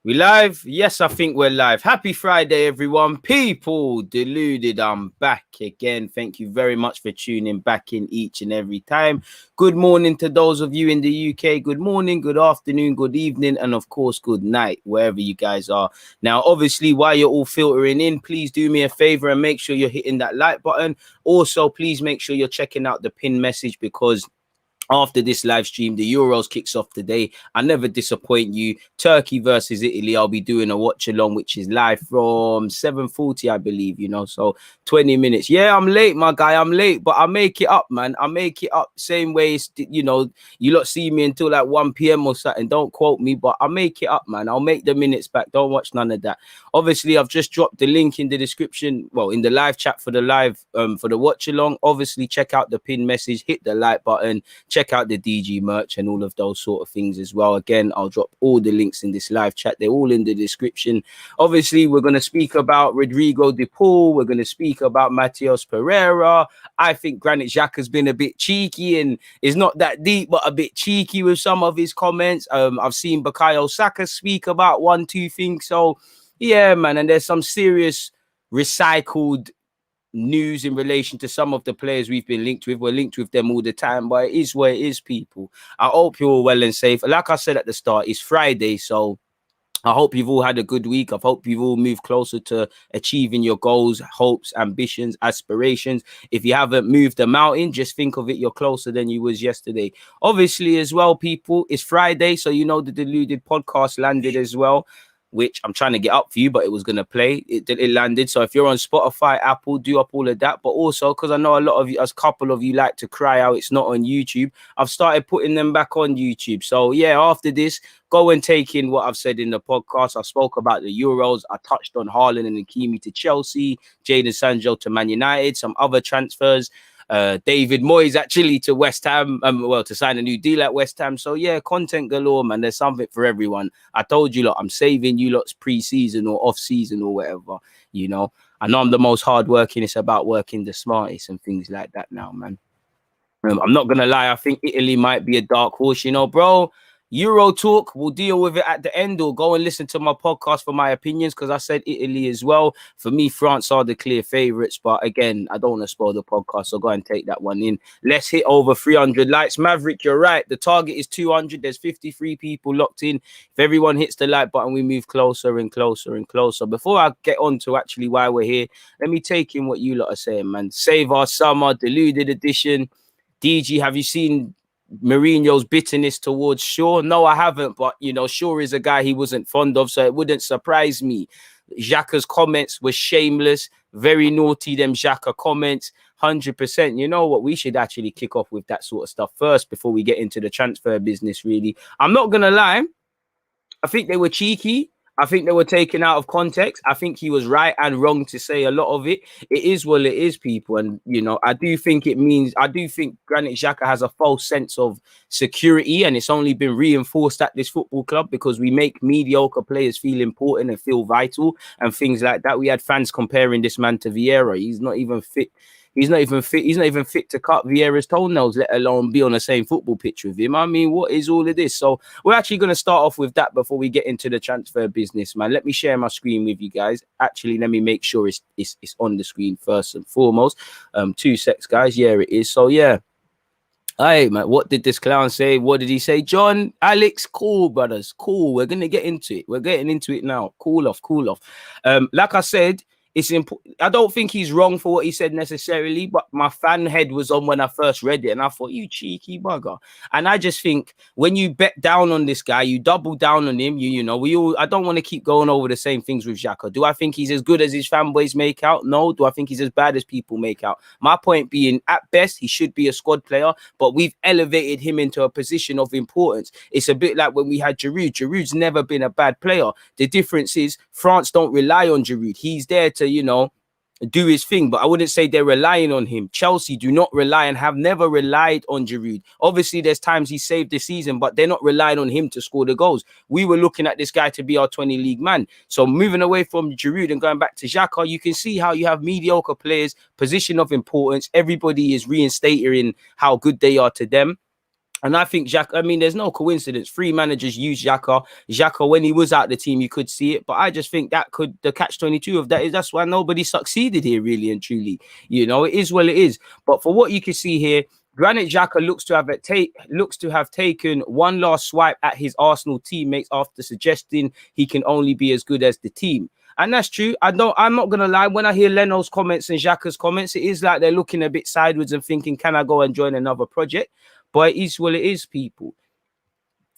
We live? Yes, I think we're live. Happy Friday, everyone. People deluded. I'm back again. Thank you very much for tuning back in each and every time. Good morning to those of you in the UK. Good morning, good afternoon, good evening, and of course, good night, wherever you guys are. Now, obviously, while you're all filtering in, please do me a favor and make sure you're hitting that like button. Also, please make sure you're checking out the pin message because after this live stream, the Euros kicks off today. I never disappoint you. Turkey versus Italy. I'll be doing a watch along, which is live from 7:40, I believe, so 20 minutes. Yeah, I'm late, my guy. I'm late, but I make it up, man. I make it up. Same way, you lot see me until like 1 p.m. or something. Don't quote me, but I make it up, man. I'll make the minutes back. Don't watch none of that. Obviously, I've just dropped the link in the description. Well, in the live chat for the live, for the watch along. Obviously, check out the pin message, hit the like button. Check out the DG merch and all of those sort of things as well. Again, I'll drop all the links in this live chat. They're all in the description. Obviously, we're going to speak about Rodrigo de Paul. We're going to speak about Matheus Pereira. I think Granit Xhaka's been a bit cheeky and is not that deep, but a bit cheeky with some of his comments. I've seen Bukayo Saka speak about 1-2 things. So, yeah, man. And there's some serious recycled news in relation to some of the players we've been linked with. We're linked with them all the time, but it is where it is, people. I hope you're all well and safe. Like I said at the start, it's Friday, so I hope you've all had a good week. I hope you've all moved closer to achieving your goals, hopes, ambitions, aspirations. If you haven't moved a mountain, just think of it, you're closer than you was yesterday. Obviously, as well, people, it's Friday, so the Deluded podcast landed as well, which I'm trying to get up for you, but it was going to play. It landed. So if you're on Spotify, Apple, do up all of that. But also, because I know a lot of you, a couple of you like to cry out it's not on YouTube, I've started putting them back on YouTube. So yeah, after this, go and take in what I've said in the podcast. I spoke about the Euros. I touched on Haaland and Hakimi to Chelsea, Jadon Sancho to Man United, some other transfers. David Moyes actually to West Ham, to sign a new deal at West Ham. So yeah, content galore, man. There's something for everyone. I told you lot, I'm saving you lots pre-season or off-season or whatever. I know I'm the most hardworking. It's about working the smartest and things like that now, man. I'm not gonna lie. I think Italy might be a dark horse, bro. Euro talk, we'll deal with it at the end, or go and listen to my podcast for my opinions, because I said Italy as well. For me, France are the clear favourites, but again, I don't want to spoil the podcast, so go and take that one in. Let's hit over 300 likes. Maverick, you're right. The target is 200. There's 53 people locked in. If everyone hits the like button, we move closer and closer and closer. Before I get on to actually why we're here, let me take in what you lot are saying, man. Save our summer, Deluded edition. DG, have you seen Mourinho's bitterness towards Shaw? No, I haven't, but Shaw is a guy he wasn't fond of, so it wouldn't surprise me. Xhaka's comments were shameless, very naughty, them Xhaka comments, 100%. You know what, we should actually kick off with that sort of stuff first before we get into the transfer business, really. I'm not gonna lie, I think they were cheeky. I think they were taken out of context. I think he was right and wrong to say a lot of it. It is what it is, people. And, I do think Granit Xhaka has a false sense of security, and it's only been reinforced at this football club because we make mediocre players feel important and feel vital and things like that. We had fans comparing this man to Vieira. He's not even fit. He's not even fit to cut Vieira's toenails, let alone be on the same football pitch with him. I mean, what is all of this? So we're actually going to start off with that before we get into the transfer business, man. Let me share my screen with you guys. Actually, let me make sure it's on the screen first and foremost. 2 secs, guys. Yeah, it is. So yeah. Hey, man, what did this clown say? What did he say? John, Alex, cool, brothers. Cool. We're going to get into it. We're getting into it now. Cool off. Like I said, it's important. I don't think he's wrong for what he said necessarily, but my fan head was on when I first read it, and I thought, you cheeky bugger. And I just think when you bet down on this guy, you double down on him. I don't want to keep going over the same things with Xhaka. Do I think he's as good as his fanboys make out? No. Do I think he's as bad as people make out? My point being, at best, he should be a squad player, but we've elevated him into a position of importance. It's a bit like when we had Giroud. Giroud's never been a bad player. The difference is France don't rely on Giroud. He's there to do his thing, but I wouldn't say they're relying on him. Chelsea do not rely and have never relied on Giroud. Obviously, there's times he saved the season, but they're not relying on him to score the goals. We were looking at this guy to be our 20 league man. So moving away from Giroud and going back to Xhaka, you can see how you have mediocre players, position of importance. Everybody is reinstating how good they are to them. And I think Xhaka, I mean, there's no coincidence. 3 managers use Xhaka. Xhaka, when he was out the team, you could see it. But I just think that the catch-22 of that is that's why nobody succeeded here, really and truly. You know, it is what it is. But for what you can see here, Granit Xhaka looks to have taken one last swipe at his Arsenal teammates after suggesting he can only be as good as the team. And that's true. I'm not gonna lie. When I hear Leno's comments and Xhaka's comments, it is like they're looking a bit sideways and thinking, "Can I go and join another project?" But it is what it is, people.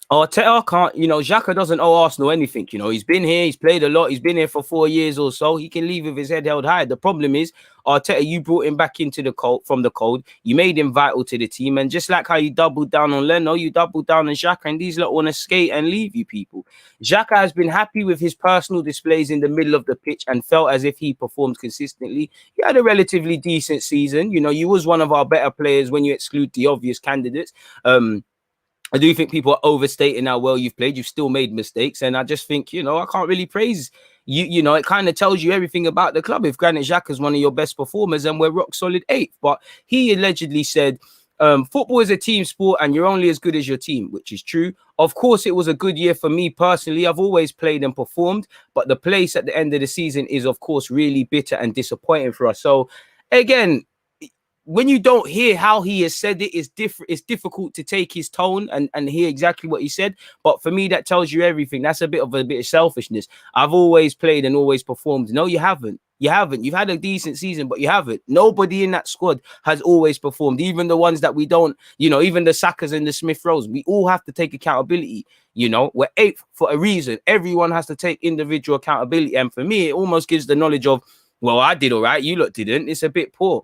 Arteta can't, you know, Xhaka doesn't owe Arsenal anything. You know, he's been here, he's played a lot, he's been here for 4 years or so. He can leave with his head held high. The problem is, Arteta, you brought him back into the cold from the cold. You made him vital to the team, and just like how you doubled down on Leno, you doubled down on Xhaka, and these lot want to skate and leave you, people. Xhaka has been happy with his personal displays in the middle of the pitch and felt as if he performed consistently. He had a relatively decent season. You know, you was one of our better players when you exclude the obvious candidates. I do think people are overstating how well you've played. You've still made mistakes. And I just think, you know, I can't really praise you. You know, it kind of tells you everything about the club. If Granit Xhaka is one of your best performers and we're rock solid 8th. But he allegedly said, football is a team sport and you're only as good as your team, which is true. Of course, it was a good year for me personally. I've always played and performed. But the place at the end of the season is, of course, really bitter and disappointing for us. So, again, when you don't hear how he has said it, it's difficult to take his tone and hear exactly what he said. But for me, that tells you everything. That's a bit of selfishness. I've always played and always performed. No, you haven't. You haven't. You've had a decent season, but you haven't. Nobody in that squad has always performed. Even the ones that we don't, you know, even the Sakas and the Smith Rowes, we all have to take accountability. You know, we're 8th for a reason. Everyone has to take individual accountability. And for me, it almost gives the knowledge of, well, I did all right. You lot didn't. It's a bit poor.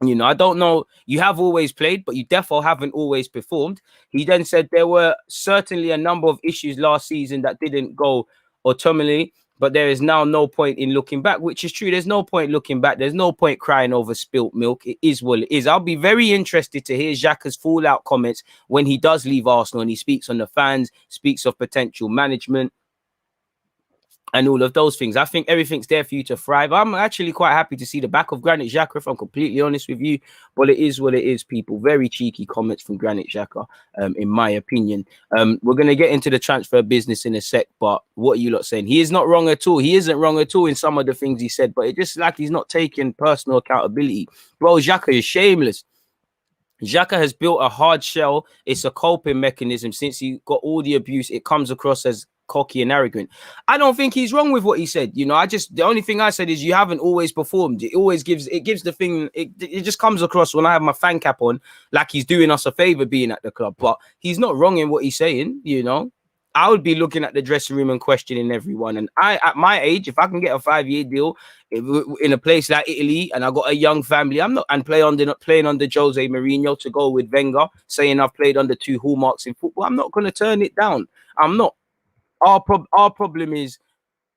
You know, I don't know. You have always played, but you definitely haven't always performed. He then said there were certainly a number of issues last season that didn't go optimally, but there is now no point in looking back, which is true. There's no point looking back. There's no point crying over spilt milk. It is what it is. I'll be very interested to hear Xhaka's fallout comments when he does leave Arsenal and he speaks on the fans, speaks of potential management, and all of those things. I think everything's there for you to thrive. I'm actually quite happy to see the back of Granit Xhaka, if I'm completely honest with you. But it is what it is, people. Very cheeky comments from Granit Xhaka, in my opinion. We're going to get into the transfer business in a sec, but what are you lot saying? He is not wrong at all. He isn't wrong at all in some of the things he said, but it's just like he's not taking personal accountability. Bro, Xhaka is shameless. Xhaka has built a hard shell. It's a coping mechanism. Since he got all the abuse, it comes across as cocky and arrogant. I don't think he's wrong with what he said. You know, the only thing I said is you haven't always performed. It gives the thing, it just comes across when I have my fan cap on like he's doing us a favor being at the club. But he's not wrong in what he's saying, you know. I would be looking at the dressing room and questioning everyone. And at my age, if I can get a 5-year deal in a place like Italy and I got a young family, I'm not playing under Jose Mourinho to go with Wenger, saying I've played under 2 hallmarks in football. I'm not going to turn it down. I'm not. Our problem is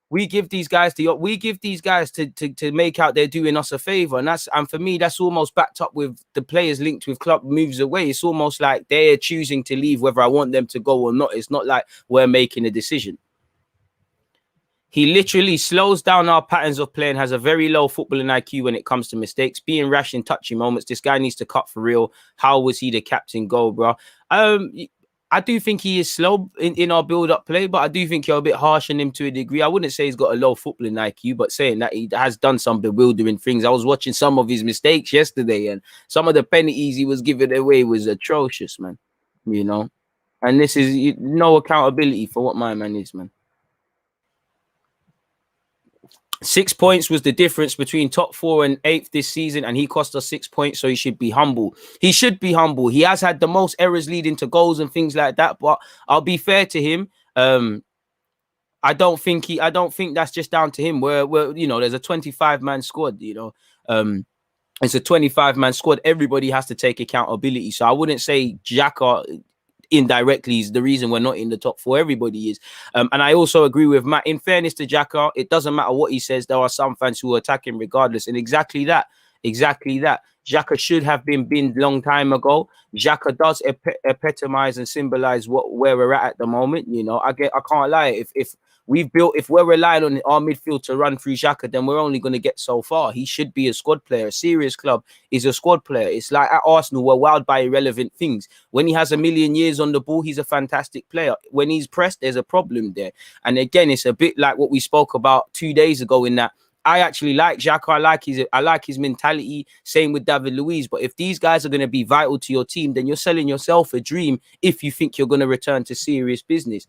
we give these guys to make out they're doing us a favor, and for me that's almost backed up with the players linked with club moves away. It's almost like they're choosing to leave whether I want them to go or not. It's not like we're making a decision. He literally slows down our patterns of play and has a very low footballing IQ when it comes to mistakes, being rash in touchy moments. This guy needs to cut for real. How was he the captain goal, bro? I do think he is slow in our build-up play, but I do think you're a bit harsh on him to a degree. I wouldn't say he's got a low footballing IQ, but saying that he has done some bewildering things. I was watching some of his mistakes yesterday, and some of the penalties he was giving away was atrocious, man. You know? And this is no accountability for what my man is, man. 6 points was the difference between top 4 and 8th this season, and he cost us 6 points, so he should be humble. He should be humble. He has had the most errors leading to goals and things like that, but I'll be fair to him. I don't think that's just down to him. We're you know, there's a 25-man squad, you know. It's a 25-man squad. Everybody has to take accountability. So I wouldn't say Xhaka indirectly is the reason we're not in the top 4. Everybody is. And I also agree with Matt. In fairness to Xhaka, it doesn't matter what he says. There are some fans who are attacking regardless. And exactly that. exactly that. Xhaka should have been binned long time ago. Xhaka does epitomize and symbolize where we're at the moment. You know, I can't lie. If we're relying on our midfield to run through Xhaka, then we're only going to get so far. He should be a squad player. A serious club is a squad player. It's like at Arsenal, we're wowed by irrelevant things. When he has a million years on the ball, he's a fantastic player. When he's pressed, there's a problem there. And again, it's a bit like what we spoke about 2 days ago in that I actually like Xhaka. I like his mentality. Same with David Luiz. But if these guys are going to be vital to your team, then you're selling yourself a dream if you think you're going to return to serious business.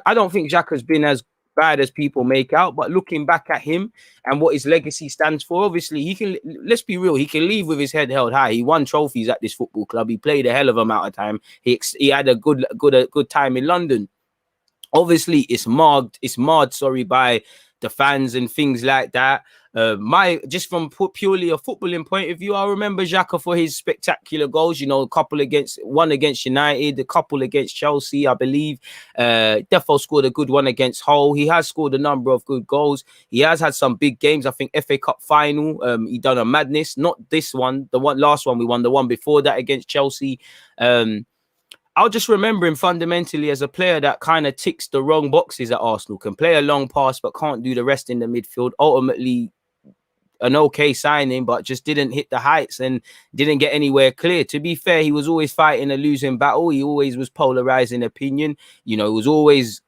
I don't think Xhaka's been as bad as people make out, but looking back at him and what his legacy stands for, obviously he can, let's be real, he can leave with his head held high. He won trophies at this football club. He played a hell of amount of time. He had a good time in London. Obviously it's marred by the fans and things like that. Just from purely a footballing point of view, I remember Xhaka for his spectacular goals. You know, one against United, a couple against Chelsea, I believe. Defo scored a good one against Hull. He has scored a number of good goals. He has had some big games. I think FA Cup final, he done a madness. Not this one, last one we won, the one before that against Chelsea. I'll just remember him fundamentally as a player that kind of ticks the wrong boxes at Arsenal. Can play a long pass, but can't do the rest in the midfield. Ultimately, an okay signing, but just didn't hit the heights and didn't get anywhere clear. To be fair, he was always fighting a losing battle. He always was polarizing opinion. You know, it was always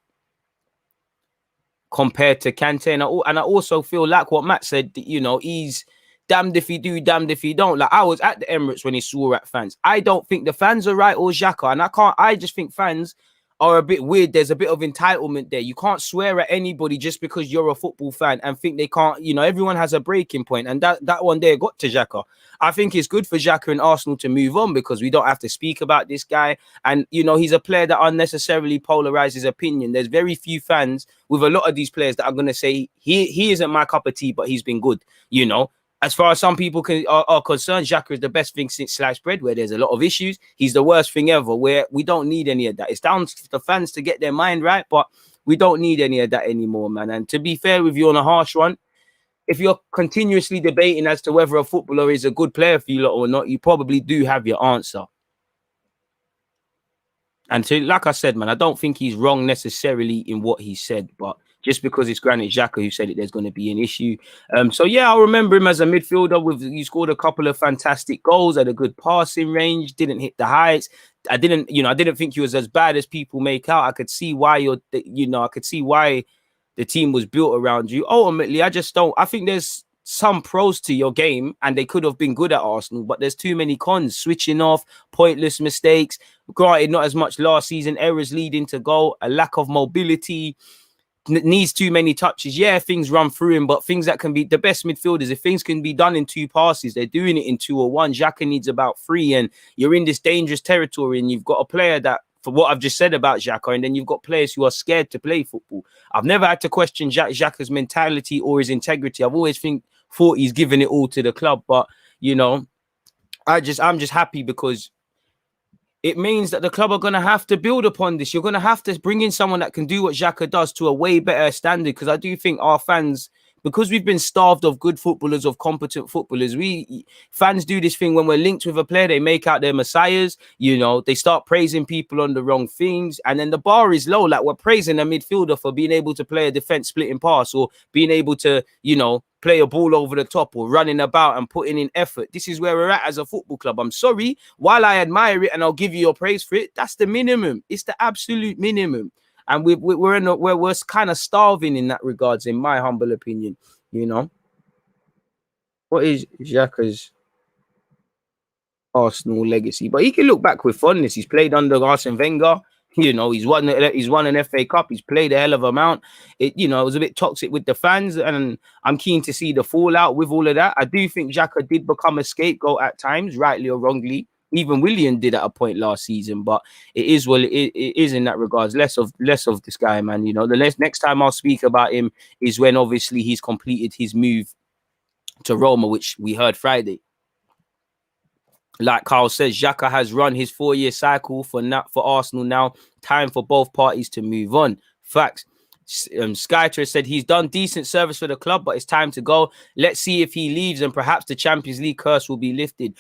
compared to Kante. And I also feel like what Matt said, you know, he's damned if he do, damned if he don't. Like, I was at the Emirates when he swore at fans. I don't think the fans are right or Xhaka. And I just think fans are a bit weird. There's a bit of entitlement there. You can't swear at anybody just because you're a football fan and think they can't, you know, everyone has a breaking point. And that one there got to Xhaka. I think it's good for Xhaka and Arsenal to move on because we don't have to speak about this guy. And, you know, he's a player that unnecessarily polarizes opinion. There's very few fans with a lot of these players that are going to say, he isn't my cup of tea, but he's been good, you know. As far as some people are concerned, Xhaka is the best thing since sliced bread, where there's a lot of issues. He's the worst thing ever, where we don't need any of that. It's down to the fans to get their mind right, but we don't need any of that anymore, man. And to be fair with you on a harsh one, if you're continuously debating as to whether a footballer is a good player for you lot or not, you probably do have your answer. And so, like I said, man, I don't think he's wrong necessarily in what he said, but just because it's Granit Xhaka who said it, there's going to be an issue. So yeah, I remember him as a midfielder. He scored a couple of fantastic goals, had a good passing range, didn't hit the heights. I didn't think he was as bad as people make out. I could see why I could see why the team was built around you. Ultimately, I think there's some pros to your game and they could have been good at Arsenal, but there's too many cons. Switching off, pointless mistakes. Granted, not as much last season, errors leading to goal, a lack of mobility, needs too many touches. Yeah, things run through him, but things that can be the best midfielders, if things can be done in 2 passes, they're doing it in 2 or 1. Xhaka needs about 3, and you're in this dangerous territory, and you've got a player that, for what I've just said about Xhaka, and then you've got players who are scared to play football. I've never had to question Xhaka's mentality or his integrity. I've always thought he's given it all to the club, but you know, I'm just happy because it means that the club are going to have to build upon this. You're going to have to bring in someone that can do what Xhaka does to a way better standard, because I do think our fans, because we've been starved of good footballers, of competent footballers, fans do this thing when we're linked with a player, they make out their messiahs, you know, they start praising people on the wrong things, and then the bar is low. Like, we're praising a midfielder for being able to play a defense splitting pass, or being able to, you know, play a ball over the top, or running about and putting in effort. This is where we're at as a football club. I'm sorry, while I admire it and I'll give you your praise for it, that's the minimum. It's the absolute minimum. And we're kind of starving in that regards, in my humble opinion, you know. What is Xhaka's Arsenal legacy? But he can look back with fondness. He's played under Arsene Wenger. You know, he's won an FA Cup. He's played a hell of amount. It was a bit toxic with the fans, and I'm keen to see the fallout with all of that. I do think Xhaka did become a scapegoat at times, rightly or wrongly. Even Willian did at a point last season, but it is in that regards. Less of this guy, man. You know, the next time I'll speak about him is when obviously he's completed his move to Roma, which we heard Friday. Like Carl says, Xhaka has run his 4-year cycle for Arsenal now. Time for both parties to move on. Facts. Skyter said he's done decent service for the club, but it's time to go. Let's see if he leaves, and perhaps the Champions League curse will be lifted.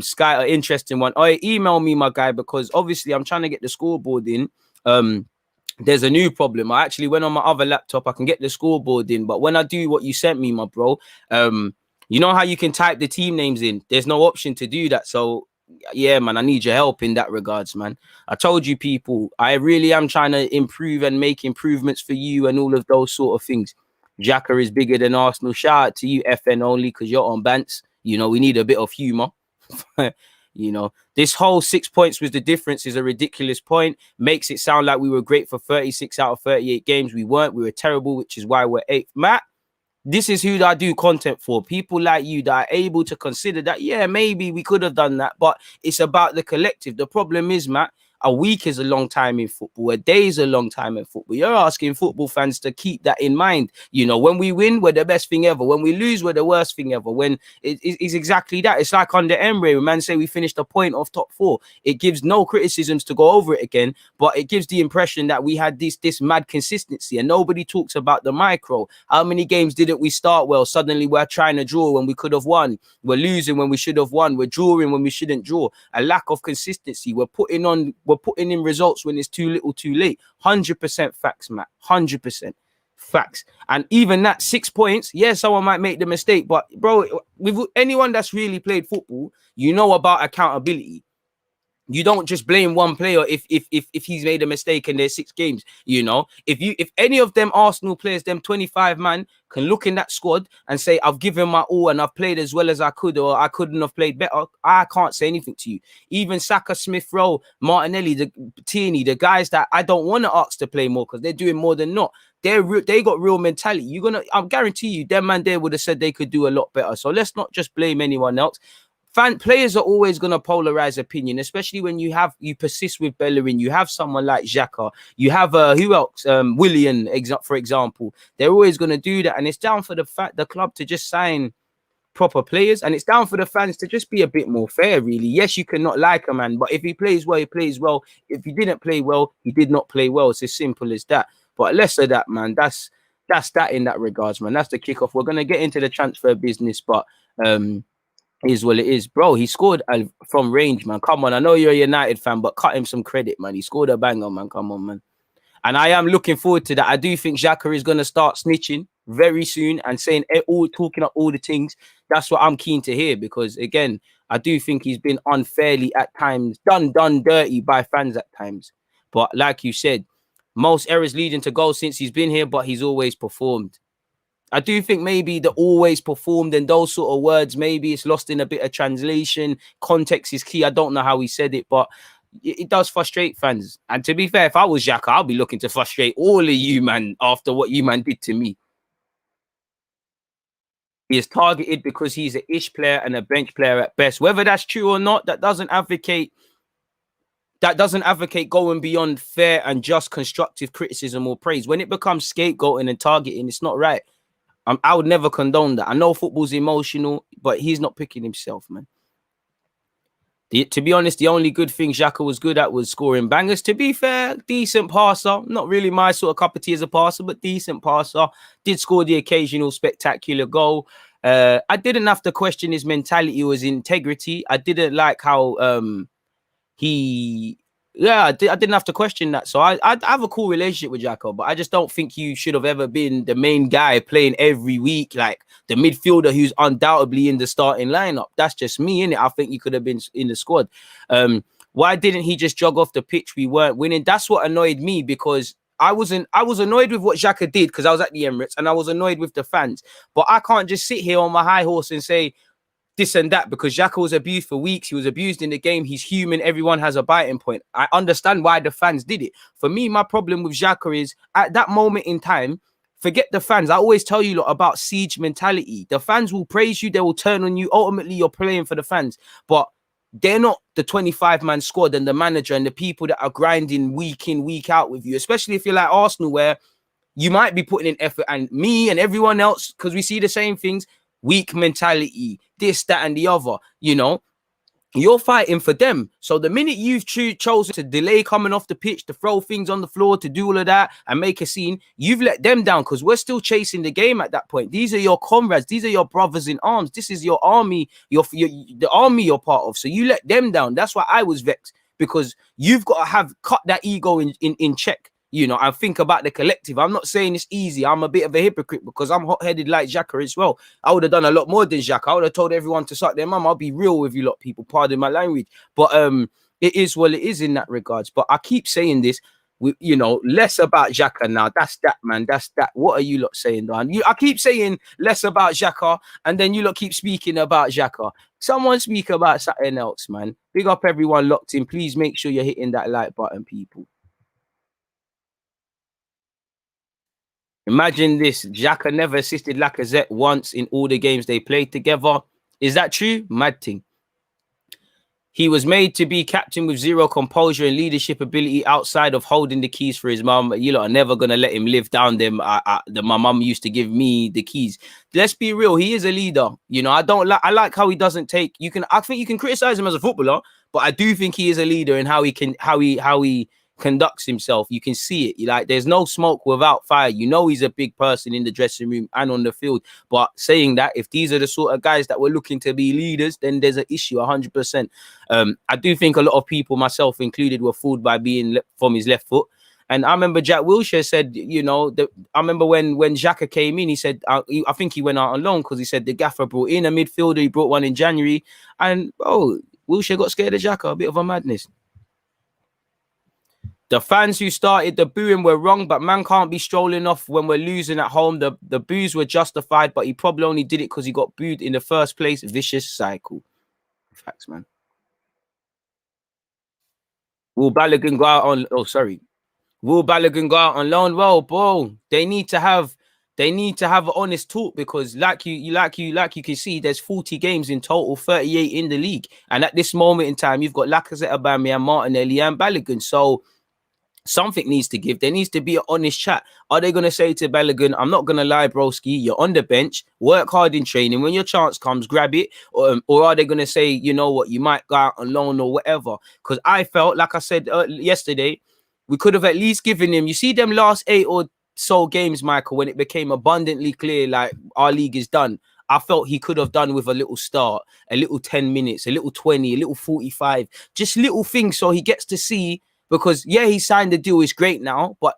Sky, interesting one. Oh, email me, my guy, because obviously I'm trying to get the scoreboard in. There's a new problem. I actually went on my other laptop. I can get the scoreboard in, but when I do what you sent me, my bro, you know how you can type the team names in? There's no option to do that. So yeah, man, I need your help in that regards, man. I told you, people, I really am trying to improve and make improvements for you and all of those sort of things. Xhaka is bigger than Arsenal. Shout out to you, FN only, because you're on Bants. You know, we need a bit of humor. You know, this whole 6 points was the difference is a ridiculous point. Makes it sound like we were great for 36 out of 38 games. We weren't. We were terrible, which is why we're 8th. Matt, this is who I do content for. People like you that are able to consider that, yeah, maybe we could have done that, but it's about the collective. The problem is, Matt, a week is a long time in football. A day is a long time in football. You're asking football fans to keep that in mind. You know, when we win, we're the best thing ever. When we lose, we're the worst thing ever. When it's exactly that. It's like under Emre, when man say we finished a point off top 4. It gives no criticisms to go over it again, but it gives the impression that we had this mad consistency, and nobody talks about the micro. How many games didn't we start well? Suddenly we're trying to draw when we could have won. We're losing when we should have won. We're drawing when we shouldn't draw. A lack of consistency. We're putting in results when it's too little too late. 100% facts, Matt. 100% facts. And even that 6 points, yeah, someone might make the mistake, but bro, with anyone that's really played football, you know about accountability. You don't just blame one player if he's made a mistake and there's 6 games. You know, if any of them Arsenal players, them 25 man, can look in that squad and say, I've given my all and I've played as well as I could, or I couldn't have played better, I can't say anything to you. Even Saka, Smith Rowe, Martinelli, the Tierney, the guys that I don't want to ask to play more because they're doing more than not. They got real mentality. I guarantee you, them man there would have said they could do a lot better. So let's not just blame anyone else. Players are always going to polarize opinion, especially when you persist with Bellerin. You have someone like Xhaka. You have who else? Willian, for example. They're always going to do that, and it's down for the club to just sign proper players, and it's down for the fans to just be a bit more fair, really. Yes, you cannot like a man, but if he plays well, he plays well. If he didn't play well, he did not play well. It's as simple as that. But less of that, man. That's that in that regards, man. That's the kickoff. We're going to get into the transfer business, but is what it is, bro. He scored from range, man. Come on, I know you're a United fan, but cut him some credit, man. He scored a banger, man. Come on, man. And I am looking forward to that. I do think Xhaka is going to start snitching very soon and talking up all the things. That's what I'm keen to hear, because again, I do think he's been unfairly at times done dirty by fans at times. But like you said, most errors leading to goals since he's been here, but he's always performed. I do think maybe the always performed and those sort of words, maybe it's lost in a bit of translation. Context is key. I don't know how he said it, but it does frustrate fans. And to be fair, if I was Xhaka, I'll be looking to frustrate all of you, man, after what you, man, did to me. He is targeted because he's an ish player and a bench player at best. Whether that's true or not, that doesn't advocate going beyond fair and just constructive criticism or praise. When it becomes scapegoating and targeting, it's not right. I would never condone that. I know football's emotional, but he's not picking himself, man. To be honest, the only good thing Xhaka was good at was scoring bangers. To be fair, decent passer. Not really my sort of cup of tea as a passer, but decent passer. Did score the occasional spectacular goal. I didn't have to question his mentality or his integrity. I didn't like how I didn't have to question that. So I have a cool relationship with Xhaka, but I just don't think you should have ever been the main guy playing every week, like the midfielder who's undoubtedly in the starting lineup. That's just me, innit? I think you could have been in the squad. Why didn't he just jog off the pitch? We weren't winning. That's what annoyed me, because I was annoyed with what Xhaka did because I was at the Emirates, and I was annoyed with the fans. But I can't just sit here on my high horse and say this and that, because Xhaka was abused for weeks. He was abused in the game. He's human. Everyone has a biting point. I understand why the fans did it. For me, my problem with Xhaka is at that moment in time, forget the fans. I always tell you about siege mentality. The fans will praise you. They will turn on you. Ultimately, you're playing for the fans. But they're not the 25-man squad and the manager and the people that are grinding week in, week out with you, especially if you're like Arsenal, where you might be putting in effort, and me and everyone else, because we see the same things, weak mentality, this, that, and the other, you know. You're fighting for them. So the minute you've chosen to delay coming off the pitch, to throw things on the floor, to do all of that and make a scene, you've let them down, because we're still chasing the game at that point. These are your comrades. These are your brothers in arms. This is your army, the army you're part of. So you let them down. That's why I was vexed, because you've got to cut that ego in check. You know, I think about the collective. I'm not saying it's easy. I'm a bit of a hypocrite because I'm hot-headed like Xhaka as well. I would have done a lot more than Xhaka. I would have told everyone to suck their mum. I'll be real with you lot, people. Pardon my language. But it is what it is in that regards. But I keep saying this, you know, less about Xhaka now. That's that, man. That's that. What are you lot saying, Don? I keep saying less about Xhaka, and then you lot keep speaking about Xhaka. Someone speak about something else, man. Big up everyone locked in. Please make sure you're hitting that like button, people. Imagine this, Xhaka never assisted Lacazette once in all the games they played together. Is that true? Mad thing. He was made to be captain with zero composure and leadership ability outside of holding the keys for his mum. You lot are never going to let him live down them. My mum used to give me the keys. Let's be real. He is a leader. You know, I like how he doesn't take, I think you can criticize him as a footballer, but I do think he is a leader in how he conducts himself. You can see it. Like, there's no smoke without fire. You know, he's a big person in the dressing room and on the field. But saying that, if these are the sort of guys that were looking to be leaders, then there's an issue 100%. I do think a lot of people, myself included, were fooled by being from his left foot. And I remember Jack Wilshere said, you know, I remember when Xhaka came in, he said, I think he went out on loan because he said the gaffer brought in a midfielder. He brought one in January. And, Wilshere got scared of Xhaka. A bit of a madness. The fans who started the booing were wrong, but man can't be strolling off when we're losing at home. The boos were justified, but he probably only did it because he got booed in the first place. Vicious cycle. Facts, man. Will Balogun go out on... Oh, sorry. Will Balogun go out on loan? Well, bro, they need to have an honest talk, because like you can see, there's 40 games in total, 38 in the league. And at this moment in time, you've got Lacazette, Aubameyang, Martinelli and Balogun. So something needs to give. There needs to be an honest chat. Are they going to say to Balogun, I'm not going to lie, broski, you're on the bench, work hard in training, when your chance comes, grab it? Or are they going to say, you know what, you might go out on loan or whatever? Because I felt, like I said yesterday, we could have at least given him, you see them last 8 or so games, Michael, when it became abundantly clear, like, our league is done. I felt he could have done with a little start, a little 10 minutes, a little 20, a little 45, just little things so he gets to see. Because, yeah, he signed the deal. It's great now, but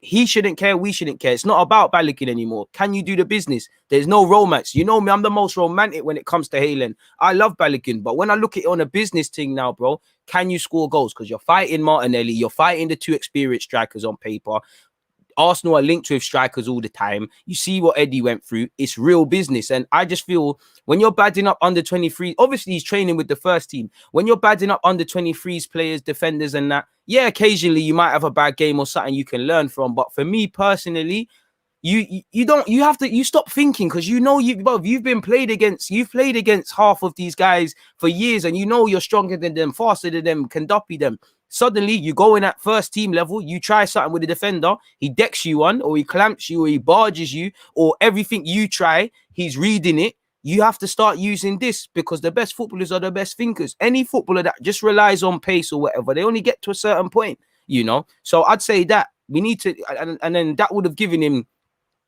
he shouldn't care. We shouldn't care. It's not about Balogun anymore. Can you do the business? There's no romance. You know me, I'm the most romantic when it comes to Haaland. I love Balogun, but when I look at it on a business thing now, bro, can you score goals? Because you're fighting Martinelli. You're fighting the 2 experienced strikers on paper. Arsenal are linked with strikers all the time. You see what Eddie went through. It's real business. And I just feel when you're badding up under 23, obviously he's training with the first team. When you're badding up under 23s, players, defenders and that, yeah, occasionally you might have a bad game or something you can learn from. But for me personally, you stop thinking, because you know you've played against half of these guys for years, and you know you're stronger than them, faster than them, can duppy them. Suddenly you go in at first team level, you try something with the defender, he decks you on, or he clamps you, or he barges you, or everything you try, he's reading it. You have to start using this, because the best footballers are the best thinkers. Any footballer that just relies on pace or whatever, they only get to a certain point, you know. So I'd say that we need to, and then that would have given him,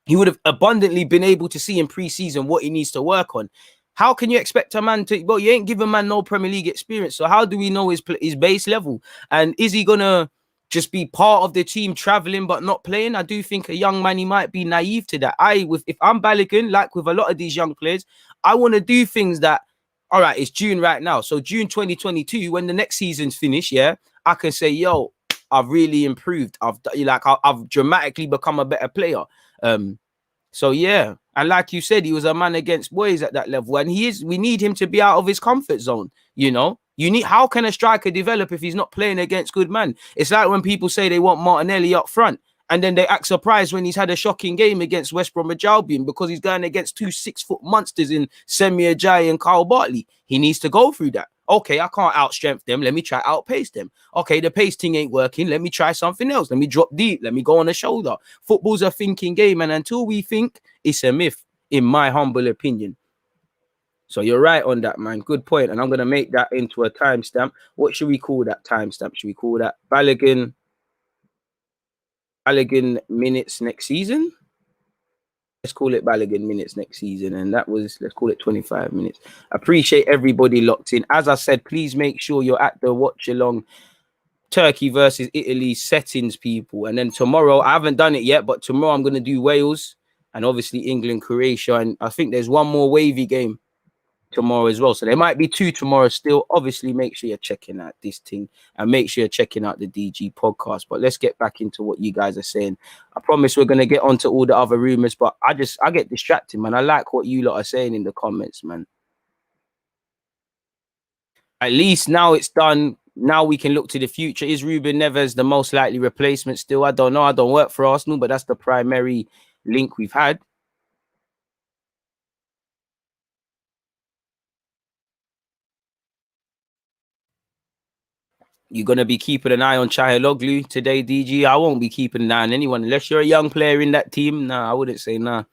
he would have abundantly been able to see in pre-season what he needs to work on. How can you expect a man to, well, you ain't giving man no Premier League experience. So how do we know his base level? And is he going to just be part of the team traveling but not playing? I do think a young man, he might be naive to that. If I'm Balogun, like with a lot of these young players, I want to do things that, all right, it's June right now. So June 2022, when the next season's finished, yeah, I can say, yo, I've really improved. I've dramatically become a better player. So yeah, and like you said, he was a man against boys at that level, and we need him to be out of his comfort zone. You know, how can a striker develop if he's not playing against good men? It's like when people say they want Martinelli up front, and then they act surprised when he's had a shocking game against West Bromwich Albion, because he's going against 2 6-foot monsters in Semi Ajayi and Kyle Bartley. He needs to go through that. Okay, I can't outstrength them. Let me try outpace them. Okay, the pace thing ain't working. Let me try something else. Let me drop deep. Let me go on the shoulder. Football's a thinking game, and until we think, it's a myth, in my humble opinion. So you're right on that, man. Good point. And I'm going to make that into a timestamp. What should we call that timestamp? Should we call that Balogun minutes next season? Let's call it Balogun minutes next season. And that was, let's call it 25 minutes. Appreciate everybody locked in. As I said, please make sure you're at the watch along Turkey versus Italy settings, people. And then tomorrow, I haven't done it yet, but tomorrow I'm going to do Wales and obviously England, Croatia. And I think there's one more wavy game tomorrow as well. So there might be two tomorrow still. Obviously, make sure you're checking out this thing and make sure you're checking out the DG podcast. But let's get back into what you guys are saying. I promise we're going to get onto all the other rumors, but I get distracted, man. I like what you lot are saying in the comments, man. At least now it's done. Now we can look to the future. Is Ruben Neves the most likely replacement still? I don't know. I don't work for Arsenal, but that's the primary link we've had. You're going to be keeping an eye on Çalhanoğlu today, DG. I won't be keeping an eye on anyone unless you're a young player in that team. Nah, I wouldn't say nah.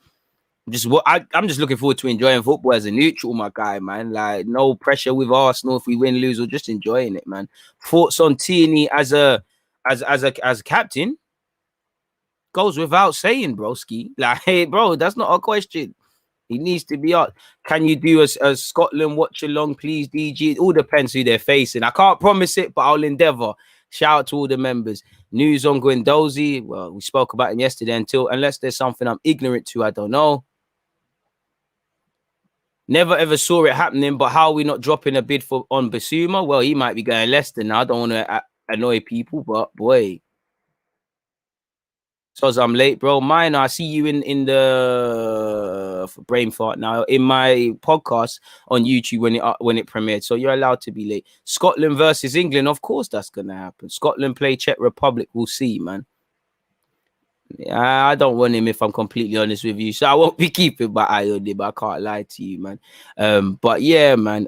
I'm just looking forward to enjoying football as a neutral, my guy, man. Like, no pressure with Arsenal. If we win, lose, or just enjoying it, man. Thoughts on Tierney as captain goes without saying, broski. Like, hey, bro, that's not a question. He needs to be out. Can you do a Scotland watch along, please, DG? It all depends who they're facing. I can't promise it, but I'll endeavour. Shout out to all the members. News on Guendouzi. Well, we spoke about him yesterday. Unless there's something I'm ignorant to, I don't know. Never ever saw it happening, but how are we not dropping a bid on Bissouma? Well, he might be going Leicester now. I don't want to annoy people, but boy. So as I'm late, bro. Mine, I see you in the brain fart now in my podcast on YouTube when it premiered. So you're allowed to be late. Scotland versus England, of course that's gonna happen. Scotland play Czech Republic. We'll see, man. I don't want him, if I'm completely honest with you. So I won't be keeping my eye on him. I can't lie to you, man. But yeah, man.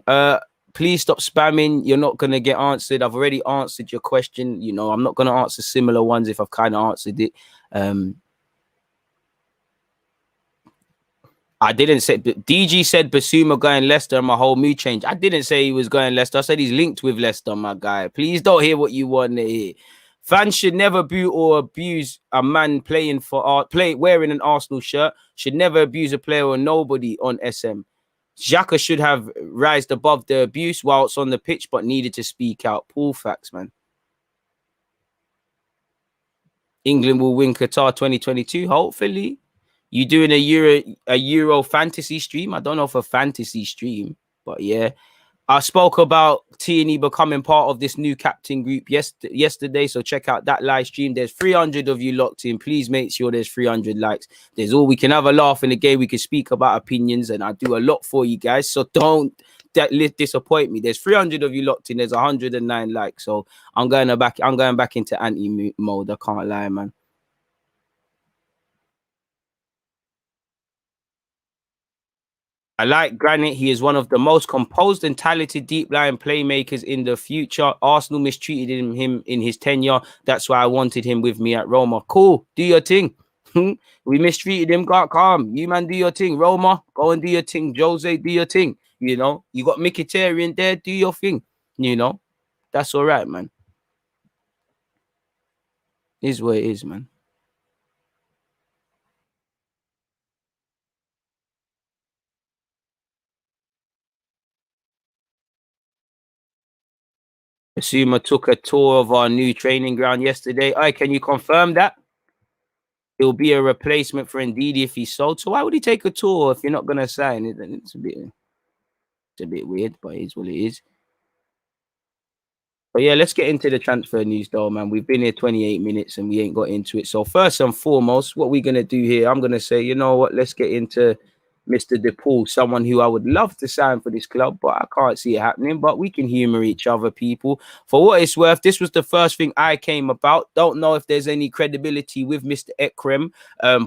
Please stop spamming. You're not gonna get answered. I've already answered your question. You know, I'm not gonna answer similar ones if I've kind of answered it. I didn't say, DG said Bissouma going Leicester and my whole mood changed. I didn't say he was going Leicester. I said he's linked with Leicester, my guy. Please don't hear what you want to hear. Fans should never boo or abuse a man wearing an Arsenal shirt. Should never abuse a player or nobody on SM. Xhaka should have rised above the abuse whilst on the pitch, but needed to speak out. Pool facts, man. England will win Qatar 2022, hopefully. You doing a Euro fantasy stream? I don't know if a fantasy stream, but yeah. I spoke about Tierney becoming part of this new captain group yesterday, so check out that live stream. There's 300 of you locked in. Please make sure there's 300 likes. There's all we can have a laugh in the game. We can speak about opinions, and I do a lot for you guys, so don't disappoint me. There's 300 of you locked in. There's 109 likes, so I'm going back into anti mode. I can't lie, man. I like Granit. He is one of the most composed and talented deep-lying playmakers in the future. Arsenal mistreated him in his tenure. That's why I wanted him with me at Roma. Cool. Do your thing. We mistreated him. Got calm. You, man, do your thing. Roma, go and do your thing. Jose, do your thing. You know, you got Mkhitaryan there. Do your thing. You know, that's all right, man. Is what it is, man. Bissouma took a tour of our new training ground yesterday. Can you confirm that? It'll be a replacement for Ndidi if he's sold. So why would he take a tour if you're not going to sign it? It's a bit weird, but it is what it is. But yeah, let's get into the transfer news though, man. We've been here 28 minutes and we ain't got into it. So first and foremost, what we're going to do here, I'm going to say, you know what, let's get into Mr. DePaul, someone who I would love to sign for this club, but I can't see it happening. But we can humor each other, people. For what it's worth, this was the first thing I came about. Don't know if there's any credibility with Mr. Ekrem,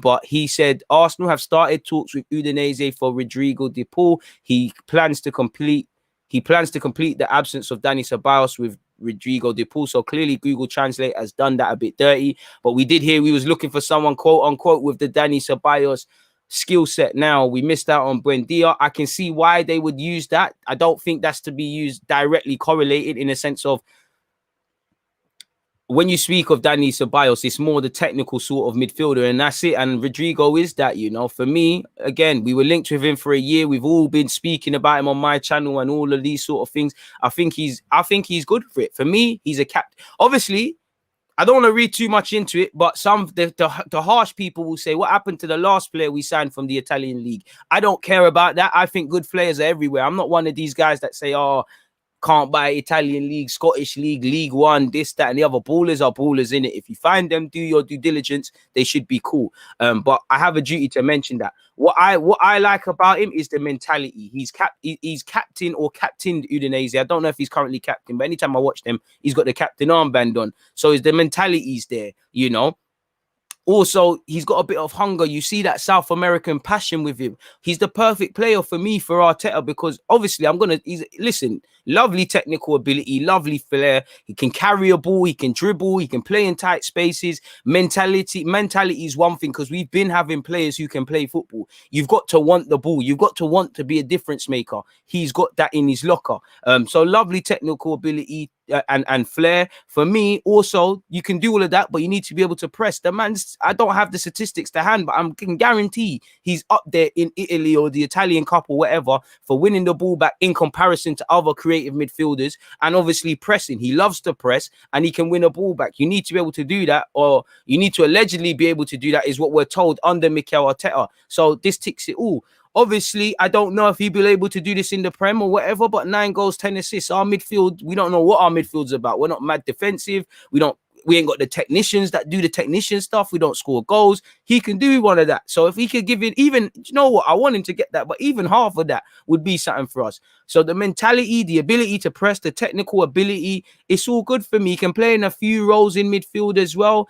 but he said Arsenal have started talks with Udinese for Rodrigo DePaul. He plans to complete the absence of Dani Ceballos with Rodrigo DePaul. So clearly Google Translate has done that a bit dirty. But we did hear we was looking for someone, quote unquote, with the Dani Ceballos skill set now. We missed out on Buendia. I can see why they would use that. I don't think that's to be used directly correlated in a sense of when you speak of Dani Ceballos, it's more the technical sort of midfielder, and that's it. And Rodrigo is that, you know. For me, again, we were linked with him for a year. We've all been speaking about him on my channel and all of these sort of things. I think he's good for it. For me, he's a captain. Obviously, I don't want to read too much into it, but the harsh people will say, what happened to the last player we signed from the Italian league? I don't care about that. I think good players are everywhere. I'm not one of these guys that say, oh, can't buy Italian league, Scottish league, League One, this, that, and the other. Ballers are ballers in it. If you find them, do your due diligence. They should be cool. But I have a duty to mention that. What I like about him is the mentality. He's captain or captained Udinese. I don't know if he's currently captain, but anytime I watch them, he's got the captain armband on. So the mentality's there, you know. Also, he's got a bit of hunger. You see that South American passion with him. He's the perfect player for me for Arteta because obviously listen, lovely technical ability, lovely flair. He can carry a ball, he can dribble, he can play in tight spaces. Mentality is one thing because we've been having players who can play football. You've got to want the ball. You've got to want to be a difference maker. He's got that in his locker. So lovely technical ability, and flair. For me, also, you can do all of that, but you need to be able to press. The man's, I don't have the statistics to hand, but I can guarantee he's up there in Italy or the Italian Cup or whatever for winning the ball back in comparison to other creative midfielders and obviously pressing. He loves to press and he can win a ball back. You need to be able to do that, or you need to allegedly be able to do that, is what we're told under Mikel Arteta. So this ticks it all. Obviously, I don't know if he'll be able to do this in the Prem or whatever, but 9 goals, 10 assists. Our midfield, we don't know what our midfield's about. We're not mad defensive. We ain't got the technicians that do the technician stuff. We don't score goals. He can do one of that. So if he could give it even, you know what, I want him to get that, but even half of that would be something for us. So the mentality, the ability to press, the technical ability, it's all good for me. He can play in a few roles in midfield as well.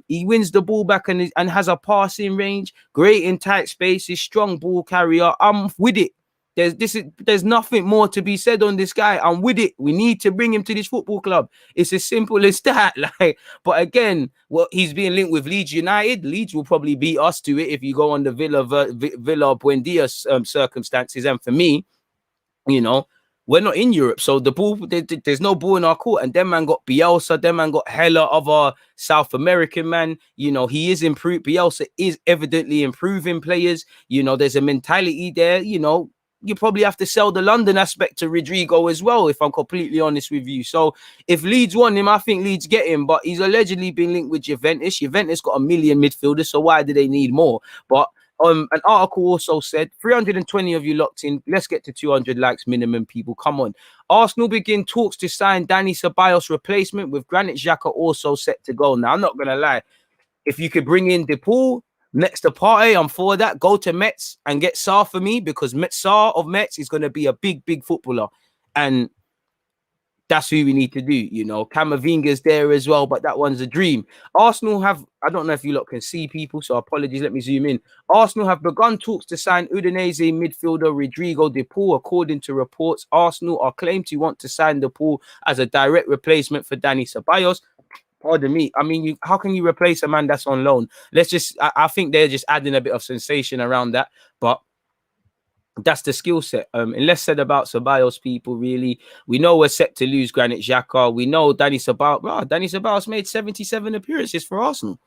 He wins the ball back and has a passing range, great in tight spaces, strong ball carrier. I'm with it. There's nothing more to be said on this guy. I'm with it. We need to bring him to this football club. It's as simple as that. But again, he's being linked with Leeds United. Leeds will probably beat us to it if you go on the Villa Buendia circumstances. And for me, you know, we're not in Europe, so the ball, there's no ball in our court. And them man got Bielsa, them man got hella other South American man. You know, he is improved. Bielsa is evidently improving players. You know, there's a mentality there. You know, you probably have to sell the London aspect to Rodrigo as well, if I'm completely honest with you. So if Leeds want him, I think Leeds get him, but he's allegedly been linked with Juventus. Juventus got 1 million midfielders, so why do they need more? But an article also said 320 of you locked in. Let's get to 200 likes minimum, people. Come on. Arsenal begin talks to sign Dani Ceballos replacement, with Granit Xhaka also set to go. Now, I'm not going to lie. If you could bring in DePaul next to Partey, I'm for that. Go to Metz and get Sarr for me, because Sarr of Metz is going to be a big, big footballer. And that's who we need to do, you know. Camavinga's there as well, but that one's a dream. Arsenal have, I don't know if you lot can see people, so apologies, let me zoom in. Arsenal have begun talks to sign Udinese midfielder Rodrigo de Paul. According to reports, Arsenal are claimed to want to sign de Paul as a direct replacement for Dani Ceballos. Pardon me. I mean, how can you replace a man that's on loan? I think they're just adding a bit of sensation around that, but that's the skill set. And less said about Ceballos, people, really. We know we're set to lose Granit Xhaka. We know Dani Ceballos made 77 appearances for Arsenal.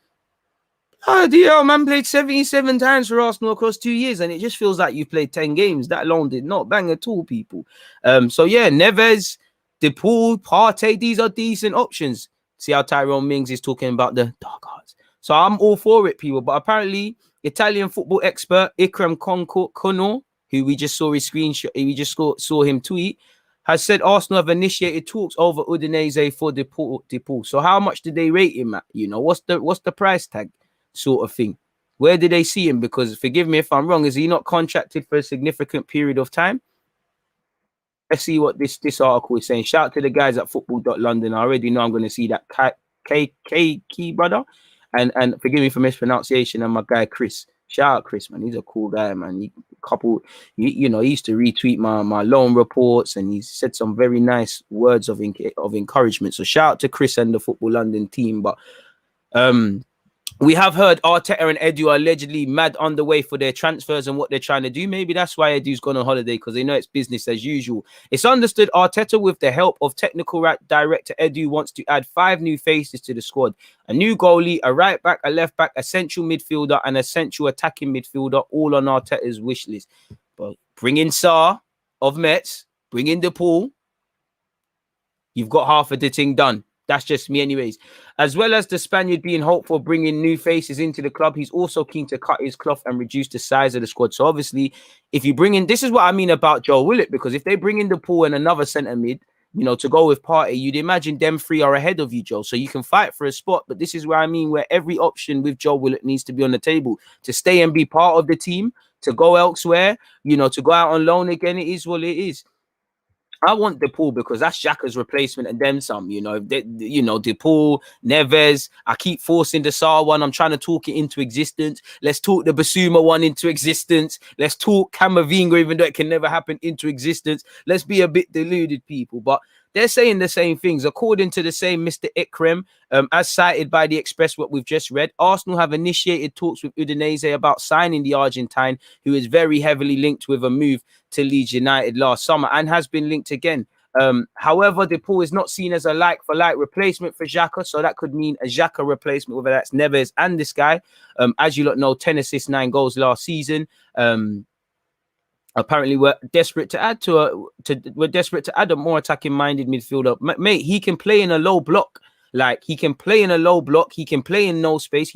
Oh, dear, man played 77 times for Arsenal across 2 years, and it just feels like you've played 10 games. That alone did not bang at all, people. So, yeah, Neves, De Paul, Partey, these are decent options. See how Tyrone Mings is talking about the dark arts. So I'm all for it, people. But apparently, Italian football expert Ikram Kono, who we just saw his screenshot, we just saw him tweet, has said Arsenal have initiated talks over Udinese for De Paul. So how much did they rate him at? You know, what's the price tag sort of thing? Where did they see him? Because forgive me if I'm wrong, is he not contracted for a significant period of time? Let's see what this article is saying. Shout out to the guys at football.london. I already know I'm going to see that K brother. And forgive me for mispronunciation. And my guy Chris. Shout out Chris, man. He's a cool guy, man. He used to retweet my loan reports, and he said some very nice words of encouragement. So shout out to Chris and the Football London team. But We have heard Arteta and Edu are allegedly mad underway for their transfers and what they're trying to do. Maybe that's why Edu's gone on holiday, because they know it's business as usual. It's understood Arteta, with the help of technical director Edu, wants to add 5 new faces to the squad. A new goalie, a right back, a left back, a central midfielder, and a central attacking midfielder, all on Arteta's wish list. But bring in Sarr of Metz, bring in DePaul. You've got half of the thing done. That's just me anyways. As well as the Spaniard being hopeful of bringing new faces into the club, he's also keen to cut his cloth and reduce the size of the squad. So obviously, if you bring in, this is what I mean about Joe Willock, because if they bring in DePaul and another centre mid, you know, to go with Partey, you'd imagine them 3 are ahead of you, Joe. So you can fight for a spot. But this is where I mean, where every option with Joe Willock needs to be on the table to stay and be part of the team, to go elsewhere, you know, to go out on loan again. It is what it is. I want DePaul because that's XHAKA'S replacement and then some, you know. DePaul, Neves. I keep forcing the Sarr one. I'm trying to talk it into existence. Let's talk the Basuma one into existence. Let's talk Camavinga, even though it can never happen, into existence. Let's be a bit deluded, people. But they're saying the same things. According to the same Mr. Ikrem, as cited by the Express, what we've just read, Arsenal have initiated talks with Udinese about signing the Argentine, who is very heavily linked with a move to Leeds United last summer and has been linked again. However, DePaul is not seen as a like-for-like replacement for XHAKA, so that could mean a XHAKA replacement, whether that's Neves and this guy. As you lot know, 10 assists, 9 goals last season. Apparently, we're desperate to add a more attacking-minded midfielder. Mate, he can play in a low block. Like, he can play in a low block. He can play in no space.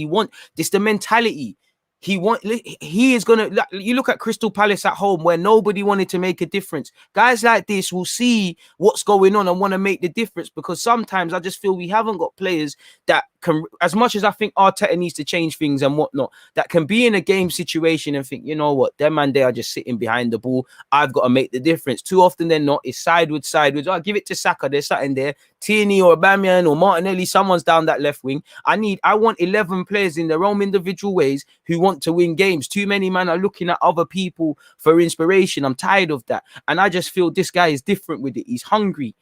This the mentality. He is gonna. You look at Crystal Palace at home, where nobody wanted to make a difference. Guys like this will see what's going on and want to make the difference, because sometimes I just feel we haven't got players that can, as much as I think Arteta needs to change things and whatnot, that can be in a game situation and think, you know what, them man, they are just sitting behind the ball. I've got to make the difference. Too often than not, it's sideways. I'll give it to Saka. There's something there. Tierney or Aubameyang or Martinelli, someone's down that left wing. I want 11 players in their own individual ways who want to win games. Too many men are looking at other people for inspiration. I'm tired of that. And I just feel this guy is different with it. He's hungry.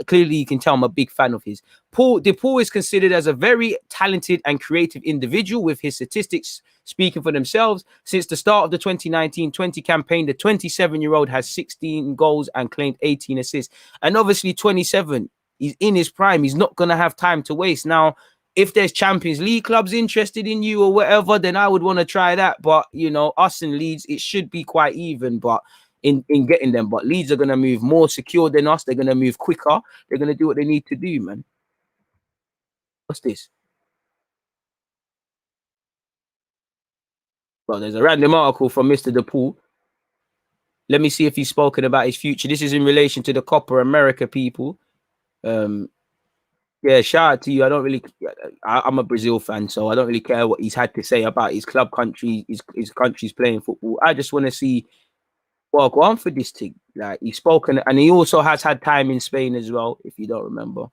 Clearly, you can tell I'm a big fan of his. DePaul is considered as a very talented and creative individual, with his statistics speaking for themselves. Since the start of the 2019-20 campaign, the 27-year-old has 16 goals and claimed 18 assists. And obviously 27, he's in his prime. He's not going to have time to waste. Now, if there's Champions League clubs interested in you or whatever, then I would want to try that. But, you know, us and Leeds, it should be quite even. But in getting them, but Leeds are going to move more secure than us. They're going to move quicker. They're going to do what they need to do, man. What's this? Well, there's a random article from Mr. DePaul. Let me see if he's spoken about his future. This is in relation to the Copa America people. Yeah, shout out to you. I'm a Brazil fan, so I don't really care what he's had to say about his club country, his country's playing football. I just want to see, well, go on for this thing. Like, he's spoken, and he also has had time in Spain as well, if you don't remember.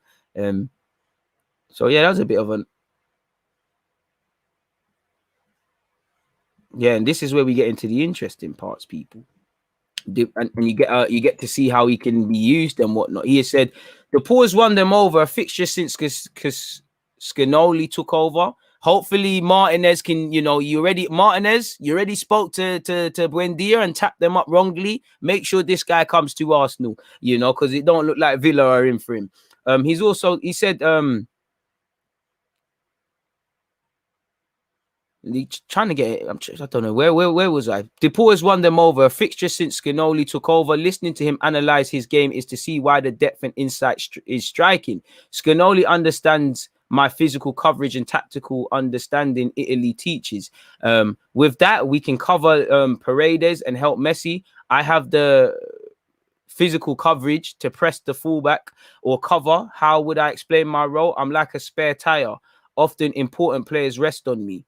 So yeah, that was a bit of an, yeah, and this is where we get into the interesting parts, people. And you get to see how he can be used and whatnot. He has said the Paws won them over a fixture since Scanoli took over. Hopefully Martinez can, you already spoke to Buendia and tapped them up wrongly. Make sure this guy comes to Arsenal, because it don't look like Villa are in for him. He said trying to get it. I don't know where was I? DePaul has won them over a fixture since Scanoli took over. Listening to him analyze his game is to see why the depth and insight is striking. Scanoli understands my physical coverage and tactical understanding Italy teaches. With that, we can cover Paredes and help Messi. I have the physical coverage to press the fullback or cover. How would I explain my role? I'm like a spare tire. Often important players rest on me.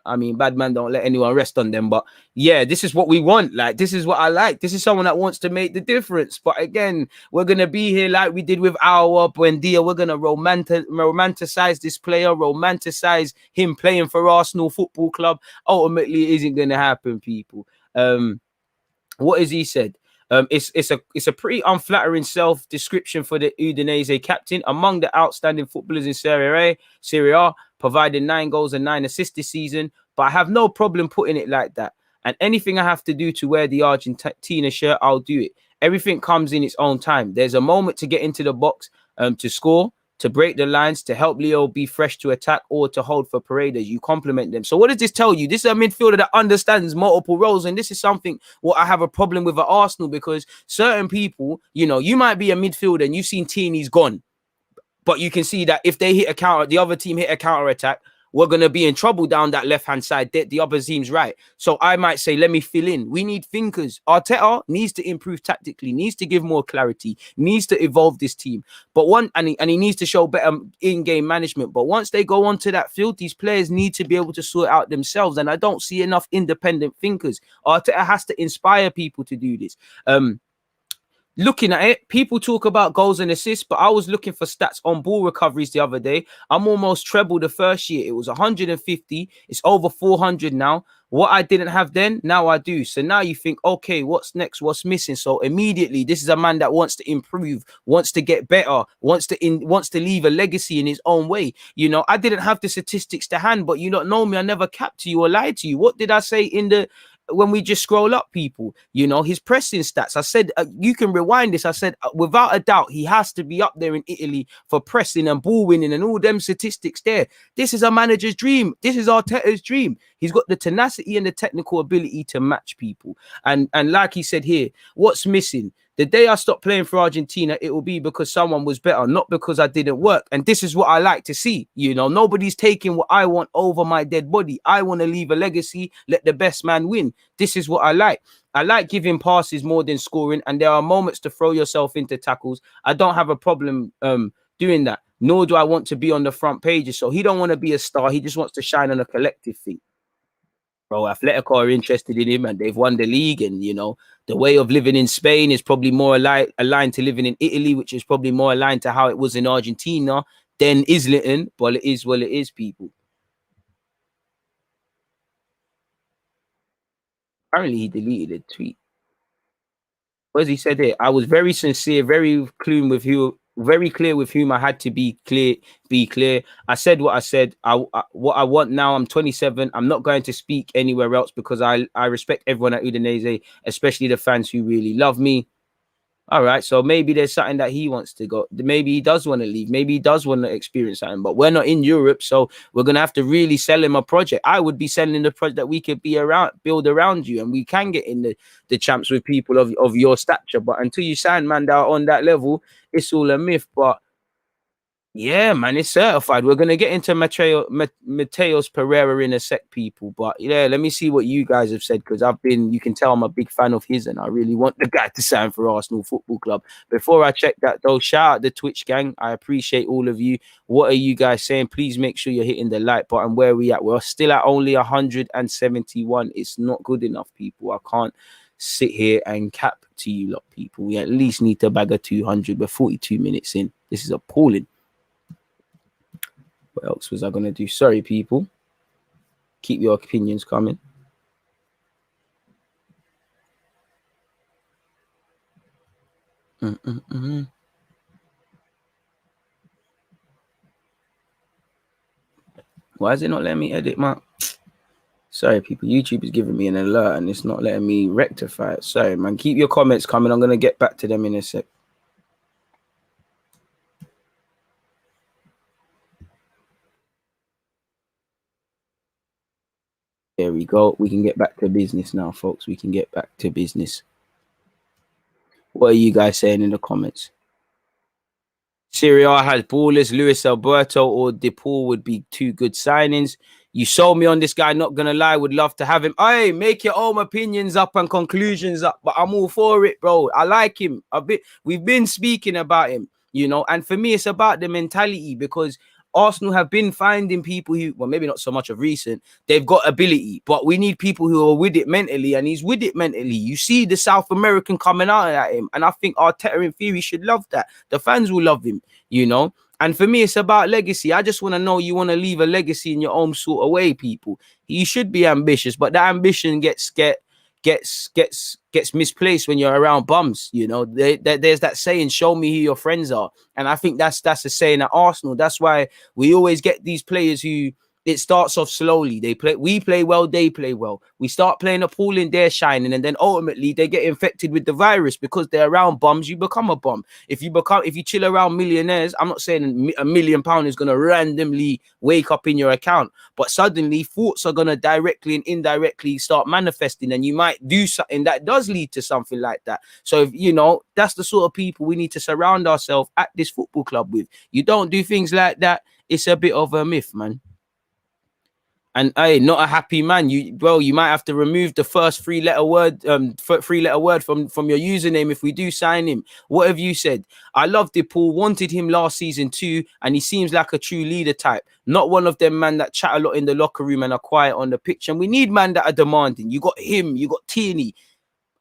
I mean, bad man don't let anyone rest on them. But yeah, this is what we want. Like, this is what I like. This is someone that wants to make the difference. But again, we're going to be here like we did with our Buendia. We're going to romanticize this player, romanticize him playing for Arsenal Football Club. Ultimately, it isn't going to happen, people. What has he said? It's a pretty unflattering self-description for the Udinese captain. Among the outstanding footballers in Serie A, providing 9 goals and 9 assists this season, but I have no problem putting it like that. And anything I have to do to wear the Argentina shirt, I'll do it. Everything comes in its own time. There's a moment to get into the box, to score, to break the lines, to help Leo be fresh to attack, or to hold for Pereira. You complement them. So what does this tell you? This is a midfielder that understands multiple roles, and this is something what I have a problem with at Arsenal, because certain people, you know, you might be a midfielder and you've seen Tini's gone, but you can see that if they hit a counter, the other team hit a counter attack, we're going to be in trouble down that left-hand side. The other team's right. So I might say, let me fill in. We need thinkers. Arteta needs to improve tactically, needs to give more clarity, needs to evolve this team. But he needs to show better in-game management. But once they go onto that field, these players need to be able to sort it out themselves. And I don't see enough independent thinkers. Arteta has to inspire people to do this. Looking at it, people talk about goals and assists, but I was looking for stats on ball recoveries the other day. I'm almost treble the first year. It was 150. It's over 400 now. What I didn't have then, now I do. So now you think, okay, what's next? What's missing? So immediately, this is a man that wants to improve, wants to get better, wants to leave a legacy in his own way. You know, I didn't have the statistics to hand, but you don't know me. I never capped to you or lied to you. What did I say when we just scroll up, people? You know, his pressing stats. I said, you can rewind this. I said, without a doubt, he has to be up there in Italy for pressing and ball winning and all them statistics there. This is a manager's dream. This is Arteta's dream. He's got the tenacity and the technical ability to match people. And like he said here, what's missing? The day I stop playing for Argentina, it will be because someone was better, not because I didn't work. And this is what I like to see. You know, nobody's taking what I want over my dead body. I want to leave a legacy. Let the best man win. This is what I like. I like giving passes more than scoring. And there are moments to throw yourself into tackles. I don't have a problem doing that. Nor do I want to be on the front pages. So he don't want to be a star. He just wants to shine on a collective thing. Bro, Atletico are interested in him and they've won the league. And, you know, the way of living in Spain is probably more aligned to living in Italy, which is probably more aligned to how it was in Argentina than Islington. But it is what it is, people. Apparently, he deleted a tweet. What has he said here? I was very sincere, very clear with whom I had to be clear. I said what I said. What I want now. I'm 27. I'm not going to speak anywhere else because I respect everyone at Udinese, especially the fans who really love me. All right, so maybe there's something that he wants to go. Maybe he does want to leave. Maybe he does want to experience something, but we're not in Europe, so we're going to have to really sell him a project. I would be selling the project that we could build around you, and we can get in the champs with people of your stature. But until you sign man down on that level, it's all a myth. But yeah, man, it's certified. We're going to get into Matheus Pereira in a sec, people. But yeah, let me see what you guys have said, because you can tell I'm a big fan of his and I really want the guy to sign for Arsenal Football Club. Before I check that, though, shout out the Twitch gang. I appreciate all of you. What are you guys saying? Please make sure you're hitting the like button. Where are we at? We're still at only 171. It's not good enough, people. I can't sit here and cap to you lot, people. We at least need to bag a 200. We're 42 minutes in. This is appalling. What else was I going to do? Sorry, people. Keep your opinions coming. Why is it not letting me edit my... Sorry, people. YouTube is giving me an alert and it's not letting me rectify it. Sorry, man. Keep your comments coming. I'm going to get back to them in a sec. There we go. We can get back to business now, folks. We can get back to business. What are you guys saying in the comments? Serie A has ballers. Luis Alberto or DePaul would be two good signings. You sold me on this guy, not going to lie. Would love to have him. Hey, make your own opinions up and conclusions up. But I'm all for it, bro. I like him. We've been speaking about him, you know. And for me, it's about the mentality, because Arsenal have been finding people who, well, maybe not so much of recent, they've got ability, but we need people who are with it mentally, and he's with it mentally. You see the South American coming out at him, and I think Arteta, in theory, should love that. The fans will love him, you know. And for me, it's about legacy. I just want to know you want to leave a legacy in your own sort of way, people. You should be ambitious, but that ambition gets gets misplaced when you're around bums. You know, there's that saying, "Show me who your friends are," and I think that's a saying at Arsenal. That's why we always get these players who. It starts off slowly. We play well, they play well. We start playing appalling, they're shining, and then ultimately they get infected with the virus because they're around bums. You become a bum. If you chill around millionaires, I'm not saying £1 million is gonna randomly wake up in your account, but suddenly thoughts are gonna directly and indirectly start manifesting, and you might do something that does lead to something like that. So if, you know, that's the sort of people we need to surround ourselves at this football club with. You don't do things like that, it's a bit of a myth, man. And hey, not a happy man. You might have to remove the first three-letter word from your username if we do sign him. What have you said? I loved it, Paul. Wanted him last season too, and he seems like a true leader type. Not one of them man that chat a lot in the locker room and are quiet on the pitch. And we need man that are demanding. You got him, you got Tierney.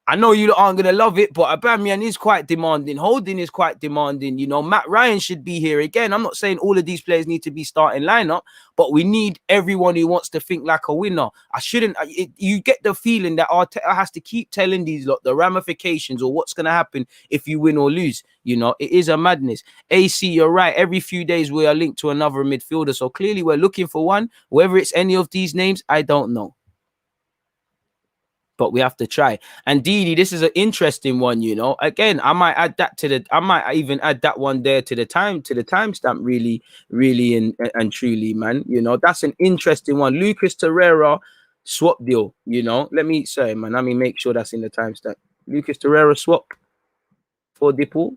I know you aren't going to love it, but Aubameyang is quite demanding. Holding is quite demanding. You know, Matt Ryan should be here again. I'm not saying all of these players need to be starting lineup, but we need everyone who wants to think like a winner. You get the feeling that Arteta has to keep telling these lot the ramifications or what's going to happen if you win or lose. You know, it is a madness. AC, you're right. Every few days we are linked to another midfielder. So clearly we're looking for one. Whether it's any of these names, I don't know. But we have to try. And Didi, this is an interesting one, you know. Again, I might even add that one there to the timestamp, really and truly, man. You know, that's an interesting one. Lucas Torreira swap deal, you know. Let me make sure that's in the timestamp. Lucas Torreira swap for Dipple.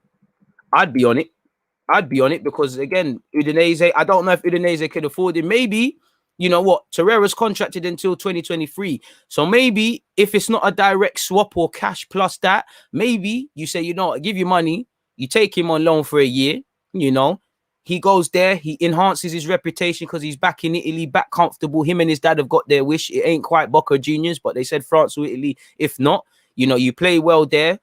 I'd be on it because again, Udinese, I don't know if Udinese could afford it. Maybe. You know what? Torreira's contracted until 2023. So maybe if it's not a direct swap or cash plus that, maybe you say, you know, I give you money, you take him on loan for a year, you know, he goes there, he enhances his reputation because he's back in Italy, back comfortable. Him and his dad have got their wish. It ain't quite Boca Juniors, but they said France or Italy. If not, you know, you play well there.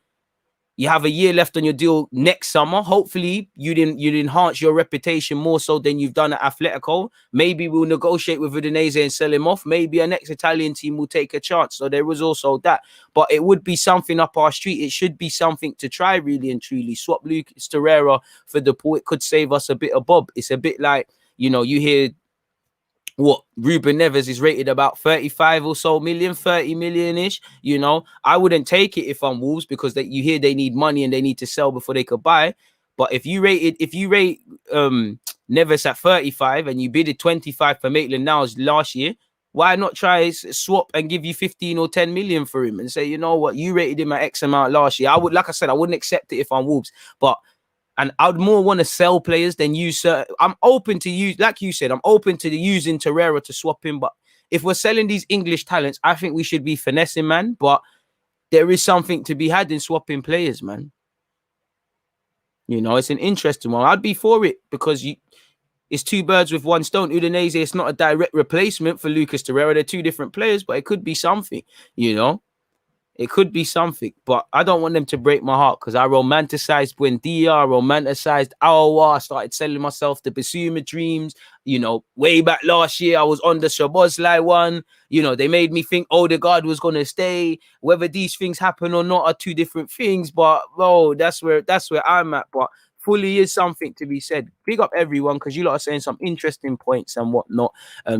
You have a year left on your deal next summer. Hopefully, you'd enhance your reputation more so than you've done at Atletico. Maybe we'll negotiate with Udinese and sell him off. Maybe a next Italian team will take a chance. So there was also that. But it would be something up our street. It should be something to try, really and truly. Swap Lucas Torreira for the pool. It could save us a bit of bob. It's a bit like, you know, you hear what Ruben Neves is rated about 35 or so million, 30 million-ish. You know, I wouldn't take it if I'm Wolves because you hear they need money and they need to sell before they could buy. But if you rate Neves at 35 and you bidded 25 for Maitland-Niles last year, why not try swap and give you 15 or 10 million for him and say, you know what, you rated him at X amount last year. Like I said, I wouldn't accept it if I'm Wolves, and I would more want to sell players than use. I'm open to use, like you said, I'm open to using Torreira to swap him. But if we're selling these English talents, I think we should be finessing, man. But there is something to be had in swapping players, man. You know, it's an interesting one. I'd be for it because it's two birds with one stone. Udinese, it's not a direct replacement for Lucas Torreira. They're two different players, but it could be something, you know. It could be something, but I don't want them to break my heart because I romanticized Buendia, I romanticized Aouar, I started selling myself the Basuma dreams. You know, way back last year, I was on the Szoboszlai one. You know, they made me think Odegaard was going to stay. Whether these things happen or not are two different things, but, that's where I'm at. But fully is something to be said. Big up everyone because you lot are saying some interesting points and whatnot.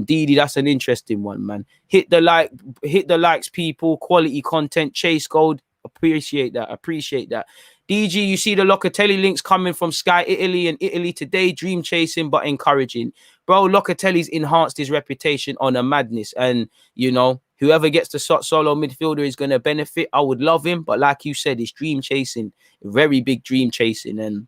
Didi, that's an interesting one, man. Hit the likes, people. Quality content. Chase Gold. Appreciate that. DG, you see the Locatelli links coming from Sky Italy and Italy today. Dream chasing but encouraging. Bro, Locatelli's enhanced his reputation on a madness. And, you know, whoever gets the solo midfielder is going to benefit. I would love him. But like you said, it's dream chasing. Very big dream chasing. And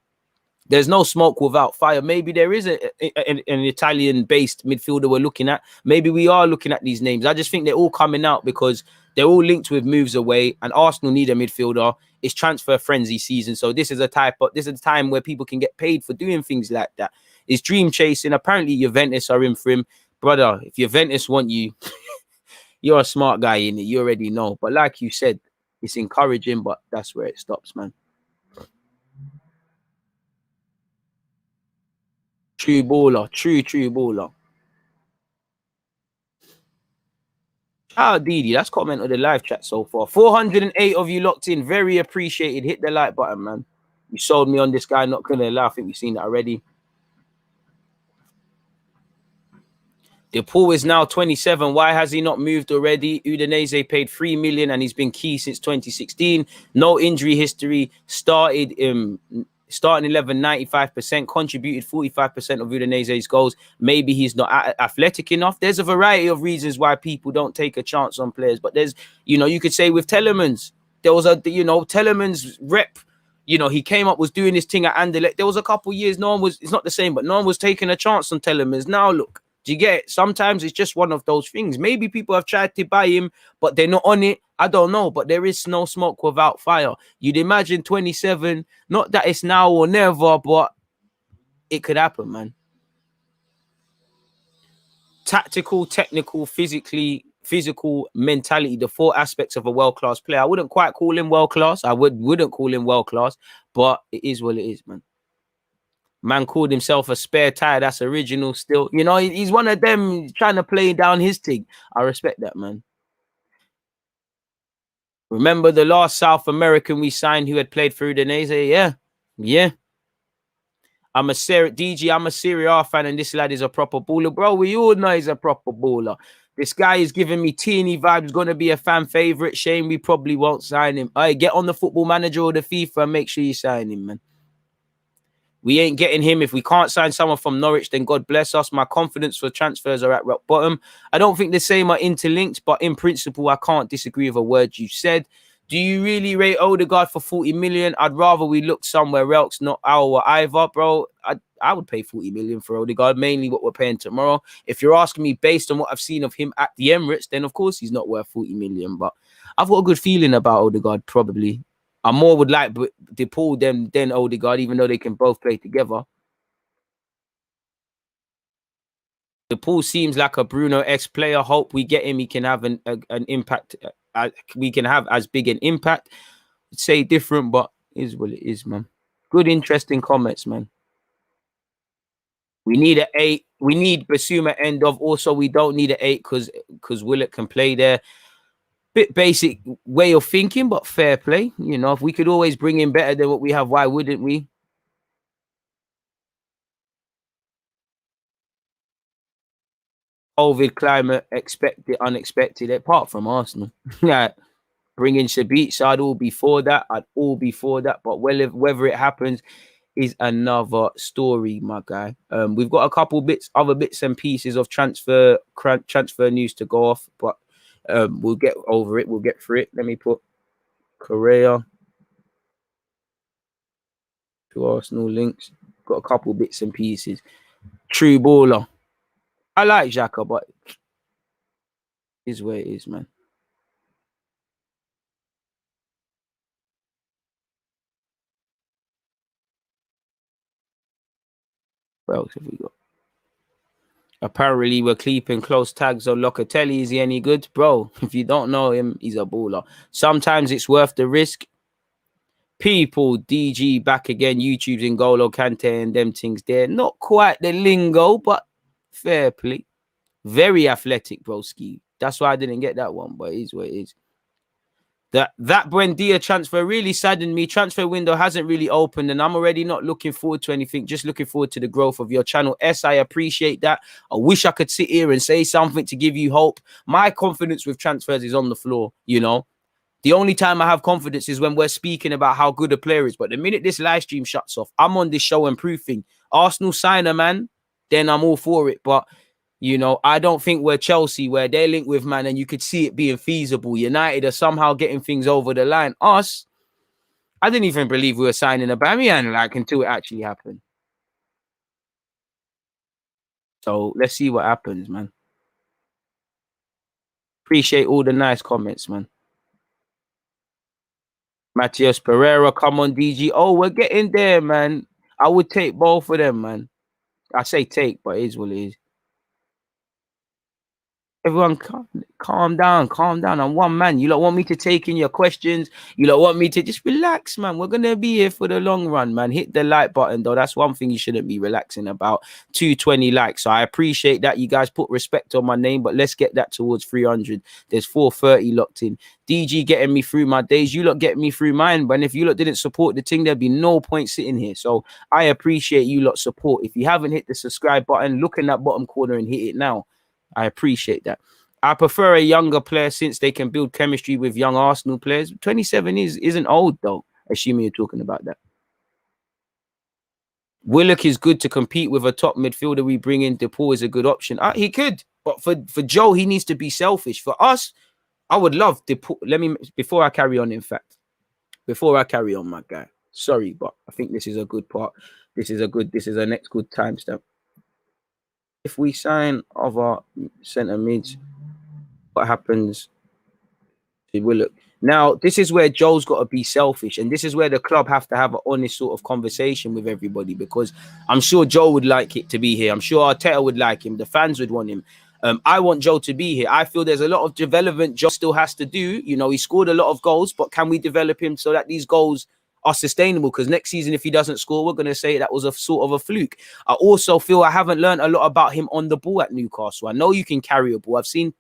there's no smoke without fire. Maybe there is an Italian-based midfielder we're looking at. Maybe we are looking at these names. I just think they're all coming out because they're all linked with moves away, and Arsenal need a midfielder. It's transfer frenzy season, so this is a time where people can get paid for doing things like that. It's dream chasing. Apparently, Juventus are in for him, brother. If Juventus want you, you're a smart guy in it. You already know. But like you said, it's encouraging, but that's where it stops, man. True baller. Ah, Didi, that's comment of the live chat so far. 408 of you locked in. Very appreciated. Hit the like button, man. You sold me on this guy. Not gonna lie. I think we've seen that already. The pool is now 27. Why has he not moved already? Udinese paid 3 million and he's been key since 2016. No injury history. Starting 11, 95%, contributed 45% of Udinese's goals. Maybe he's not athletic enough. There's a variety of reasons why people don't take a chance on players. But there's, you could say with Telemans, there was Telemans rep. He came up, was doing this thing at Anderlecht. There was a couple years, it's not the same, but no one was taking a chance on Telemans. Now look. Do you get it? Sometimes it's just one of those things. Maybe people have tried to buy him, but they're not on it. I don't know, but there is no smoke without fire. You'd imagine 27, not that it's now or never, but it could happen, man. Tactical, technical, physical, mentality, the 4 aspects of a world-class player. I wouldn't quite call him world-class. I wouldn't call him world-class, but it is what it is, man. Man called himself a spare tire. That's original still. He's one of them trying to play down his thing. I respect that, man. Remember the last South American we signed who had played for Udinese? Yeah. I'm a Serie A fan, and this lad is a proper baller. Bro, we all know he's a proper baller. This guy is giving me teeny vibes, going to be a fan favorite. Shame we probably won't sign him. All right, get on the Football Manager or the FIFA and make sure you sign him, man. We ain't getting him. If we can't sign someone from Norwich, then God bless us. My confidence for transfers are at rock bottom. I don't think the same are interlinked, but in principle, I can't disagree with a word you said. Do you really rate Odegaard for 40 million? I'd rather we look somewhere else, not our either, bro. I would pay 40 million for Odegaard, mainly what we're paying tomorrow. If you're asking me based on what I've seen of him at the Emirates, then of course he's not worth 40 million. But I've got a good feeling about Odegaard, probably. I more would like DePaul than Odegaard, even though they can both play together. DePaul seems like a Bruno-esque player. Hope we get him. He can have an impact. We can have as big an impact. Say different, but is what it is, man. Good, interesting comments, man. We need an 8. We need Basuma end of. Also, we don't need an 8 because Willock can play there. Bit basic way of thinking, but fair play. If we could always bring in better than what we have, why wouldn't we? COVID climate, expected, unexpected, apart from Arsenal. Yeah, bringing Sabitzer, I'd all be for that. But whether it happens is another story, my guy. We've got a couple other bits and pieces of transfer news to go off, but we'll get over it. We'll get through it. Let me put CORREIRA to Arsenal links. Got a couple bits and pieces. True baller. I like XHAKA, but it is where it is, man. What else have we got? Apparently, we're keeping close tags on Locatelli. Is he any good? Bro, if you don't know him, he's a baller. Sometimes it's worth the risk. People, DG back again. YouTube's in N'Golo Kante and them things there. Not quite the lingo, but fair play. Very athletic, broski. That's why I didn't get that one, but it is what it is. That Buendia transfer really saddened me. Transfer window hasn't really opened, and I'm already not looking forward to anything. Just looking forward to the growth of your channel. I appreciate that. I wish I could sit here and say something to give you hope. My confidence with transfers is on the floor, The only time I have confidence is when we're speaking about how good a player is. But the minute this live stream shuts off, I'm on this show and proofing. Arsenal sign a man, then I'm all for it. But I don't think we're Chelsea where they're linked with man and you could see it being feasible. United are somehow getting things over the line. Us, I didn't even believe we were signing Aubameyang until it actually happened. So let's see what happens, man. Appreciate all the nice comments, man. Matheus Pereira, come on, DG. Oh, we're getting there, man. I would take both of them, man. I say take, but it is what it is. Everyone, calm down. I'm one man. You lot want me to take in your questions. You lot want me to just relax, man. We're gonna be here for the long run, man. Hit the like button, though. That's one thing you shouldn't be relaxing about. 220 likes. So I appreciate that. You guys put respect on my name, but let's get that towards 300. There's 430 locked in. DG getting me through my days. You lot getting me through mine. But if you lot didn't support the thing, there'd be no point sitting here. So I appreciate you lot support. If you haven't hit the subscribe button, look in that bottom corner and hit it now. I appreciate that. I prefer a younger player since they can build chemistry with young Arsenal players. 27 isn't old, though, assuming you're talking about that. Willock is good to compete with a top midfielder. We bring in DePaul is a good option. He could, but for Joe, he needs to be selfish. For us, I would love DePaul. Before I carry on, my guy. Sorry, but I think this is a good part. This is a next good timestamp. If we sign other centre mids, what happens to Willock? Now, this is where Joe's got to be selfish, and this is where the club have to have an honest sort of conversation with everybody, because I'm sure Joe would like it to be here. I'm sure Arteta would like him. The fans would want him. I want Joe to be here. I feel there's a lot of development Joe still has to do. You know, he scored a lot of goals, but can we develop him so that these goals are sustainable? Because next season, if he doesn't score, we're going to say that was a sort of a fluke. I also feel I haven't learned a lot about him on the ball at Newcastle. I know you can carry a ball. I've seen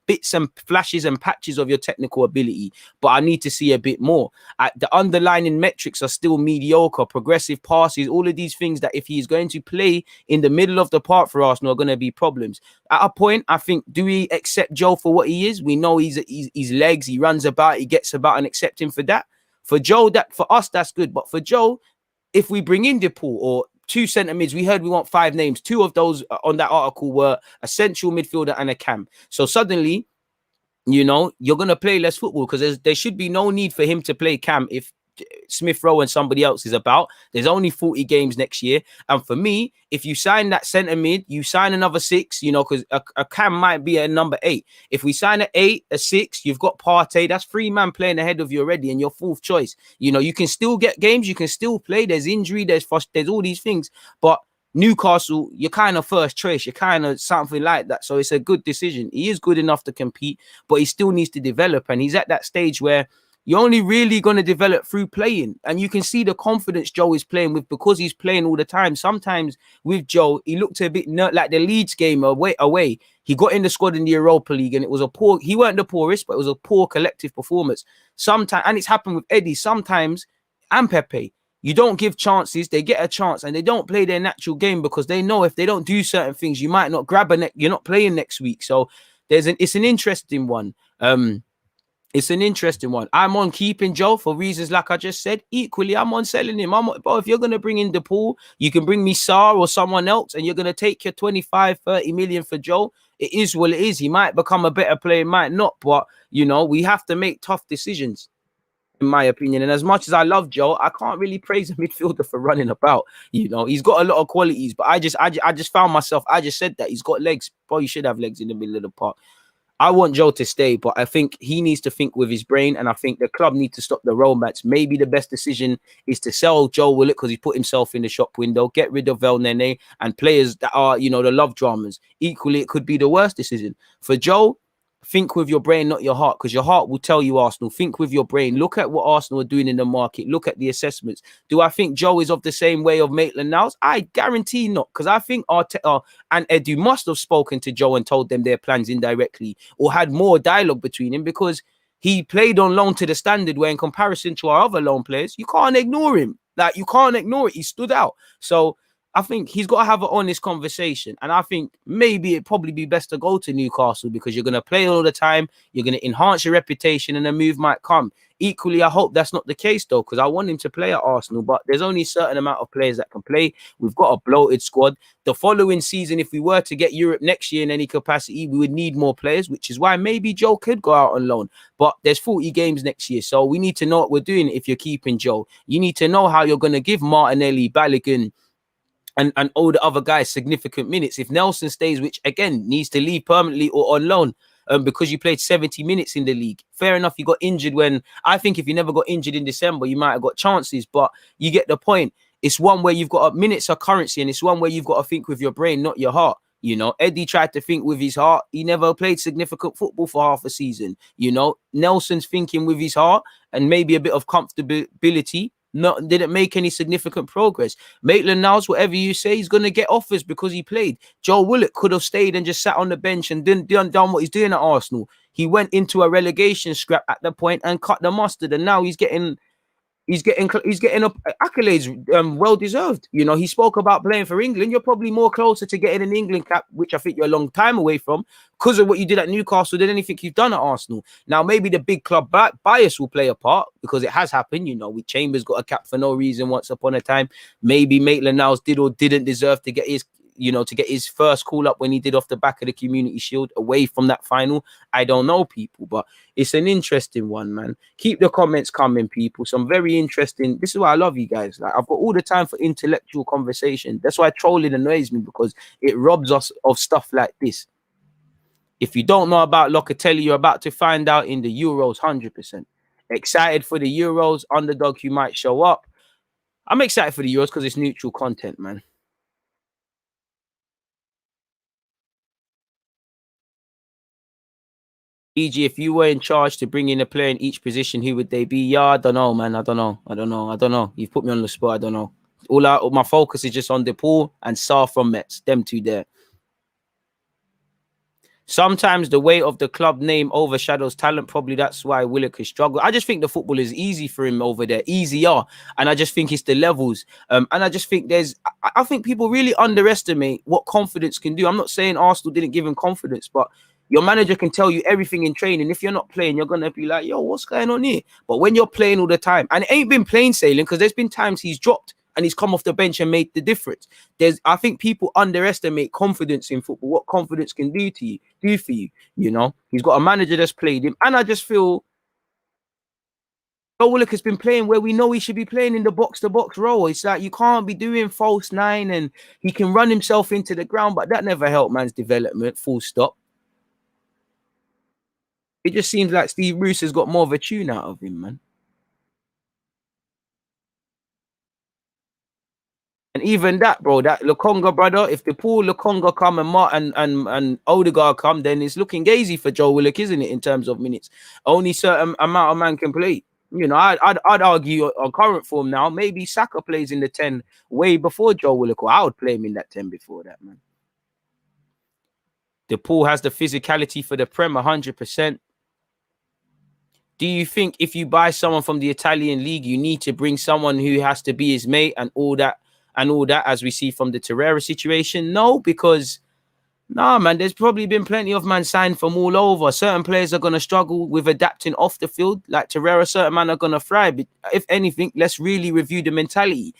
bits and flashes and patches of your technical ability, but I need to see a bit more. The underlying metrics are still mediocre. Progressive passes, all of these things that if he's going to play in the middle of the park for Arsenal are going to be problems. At a point, I think, do we accept Joe for what he is? We know he's legs, he runs about, he gets about, and accept him for that. For Joe, for us, that's good. But for Joe, if we bring in DePaul or two centre mids, we heard we want 5 names. 2 of those on that article were a central midfielder and a cam. So suddenly, you know, you're going to play less football, because there should be no need for him to play cam if Smith Rowe and somebody else is about. There's only 40 games next year. And for me, if you sign that centre mid, you sign another 6, you know, because a cam might be a number 8. If we sign an 8, a 6, you've got Partey. That's 3 man playing ahead of you already, and your 4th choice. You know, you can still get games, you can still play. There's injury, there's all these things. But Newcastle, you're kind of first choice. You're kind of something like that. So it's a good decision. He is good enough to compete, but he still needs to develop. And he's at that stage where you're only really going to develop through playing. And you can see the confidence Joe is playing with because he's playing all the time. Sometimes with Joe, he looked a bit like the Leeds game away. He got in the squad in the Europa League, and it was he weren't the poorest, but it was a poor collective performance. Sometimes, and it's happened with Eddie sometimes, and Pepe. You don't give chances, they get a chance, and they don't play their natural game because they know if they don't do certain things, you might not grab you're not playing next week. So it's an interesting one. It's an interesting one. I'm on keeping Joe for reasons like I just said. Equally, I'm on selling him. But if you're going to bring in DePaul, you can bring me Sarr or someone else, and you're going to take your 25, 30 million for Joe. It is what it is. He might become a better player, might not. But, you know, we have to make tough decisions, in my opinion. And as much as I love Joe, I can't really praise a midfielder for running about. You know, he's got a lot of qualities, but I just found myself, I just said that he's got legs. Boy, you should have legs in the middle of the park. I want Joe to stay, but I think he needs to think with his brain, and I think the club needs to stop the romance. Maybe the best decision is to sell Joe Willock because he put himself in the shop window, get rid of El Nene and players that are, you know, the love dramas. Equally, it could be the worst decision. For Joe, think with your brain, not your heart, because your heart will tell you Arsenal. Think with your brain. Look at what Arsenal are doing in the market. Look at the assessments. Do I think Joe is of the same way of Maitland-Niles? I guarantee not, because I think Arteta and Edu must have spoken to Joe and told them their plans indirectly, or had more dialogue between him, because he played on loan to the standard where, in comparison to our other loan players, you can't ignore him. Like, you can't ignore it. He stood out. So I think he's got to have an honest conversation. And I think maybe it'd probably be best to go to Newcastle, because you're going to play all the time. You're going to enhance your reputation, and a move might come. Equally, I hope that's not the case, though, because I want him to play at Arsenal. But there's only a certain amount of players that can play. We've got a bloated squad. The following season, if we were to get Europe next year in any capacity, we would need more players, which is why maybe Joe could go out on loan. But there's 40 games next year, so we need to know what we're doing if you're keeping Joe. You need to know how you're going to give Martinelli, Balogun, and all the other guys significant minutes. If Nelson stays, which again needs to leave permanently or on loan, because you played 70 minutes in the league. Fair enough, you got injured when, I think if you never got injured in December, you might have got chances, but you get the point. It's one where you've got minutes are currency, and it's one where you've got to think with your brain, not your heart. You know, Eddie tried to think with his heart. He never played significant football for half a season. You know, Nelson's thinking with his heart and maybe a bit of comfortability. Didn't make any significant progress. Maitland-Niles, whatever you say, he's going to get offers because he played. Joe Willock could have stayed and just sat on the bench and done what he's doing at Arsenal. He went into a relegation scrap at the point and cut the mustard, and now he's getting accolades, well deserved. You know, he spoke about playing for England. You're probably more closer to getting an England cap, which I think you're a long time away from, because of what you did at Newcastle than anything you've done at Arsenal. Now, maybe the big club bias will play a part, because it has happened. You know, with Chambers got a cap for no reason once upon a time. Maybe Maitland-Niles did or didn't deserve to get his, you know, to get his first call up when he did off the back of the Community Shield away from that final. I don't know, people, but it's an interesting one, man. Keep the comments coming, people. Some very interesting. This is why I love you guys. Like, I've got all the time for intellectual conversation. That's why trolling annoys me, because it robs us of stuff like this. If you don't know about Locatelli, you're about to find out in the Euros, 100%. Excited for the Euros, underdog who might show up. I'm excited for the Euros because it's neutral content, man. E.g., if you were in charge to bring in a player in each position, who would they be? Yeah, I don't know, man. I don't know. You've put me on the spot. I don't know. All my focus is just on DePaul and Sarr from Mets. Them two there. Sometimes the weight of the club name overshadows talent. Probably that's why Willock has struggled. I just think the football is easy for him over there, easier, and I just think it's the levels. And I just think I think people really underestimate what confidence can do. I'm not saying Arsenal didn't give him confidence, but your manager can tell you everything in training. If you're not playing, you're gonna be like, "Yo, what's going on here?" But when you're playing all the time, and it ain't been plain sailing, because there's been times he's dropped and he's come off the bench and made the difference. I think people underestimate confidence in football, what confidence can do for you. You know, he's got a manager that's played him, and I just feel Joe Willock has been playing where we know he should be playing, in the box-to-box role. It's like you can't be doing false nine, and he can run himself into the ground, but that never helped man's development. Full stop. It just seems like Steve Bruce has got more of a tune out of him, man. And even that, bro, that Lokonga brother, if the Paul Lokonga come and and Odegaard come, then it's looking gazy for Joe Willock, isn't it? In terms of minutes, only certain amount of man can play. You know, I'd argue on current form now, maybe Saka plays in the 10 way before Joe Willock, or I would play him in that 10 before that, man. The Paul has the physicality for the Prem, 100%. Do you think if you buy someone from the Italian league, you need to bring someone who has to be his mate and all that, as we see from the Torreira situation? No, because nah, man, there's probably been plenty of man signed from all over. Certain players are going to struggle with adapting off the field, like Torreira. Certain man are going to thrive. But if anything, let's really review the mentality.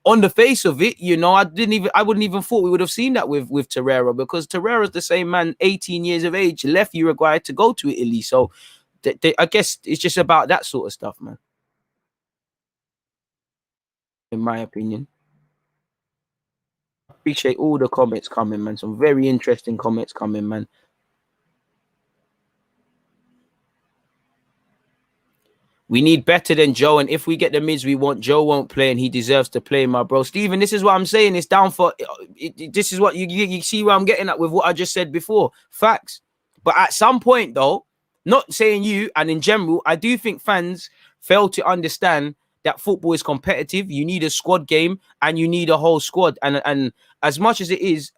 On the face of it, you know, I wouldn't even thought we would have seen that with Torreira, because Torreira's the same man, 18 years of age, left Uruguay to go to Italy. So I guess it's just about that sort of stuff, man. In my opinion. Appreciate all the comments coming, man. Some very interesting comments coming, man. We need better than Joe, and if we get the mids we want, Joe won't play, and he deserves to play, my bro. Stephen, this is what I'm saying. It's down for this is what you see where I'm getting at with what I just said before. Facts. But at some point, though, not saying you, and in general, I do think fans fail to understand that football is competitive. You need a squad game, and you need a whole squad. And as much as it is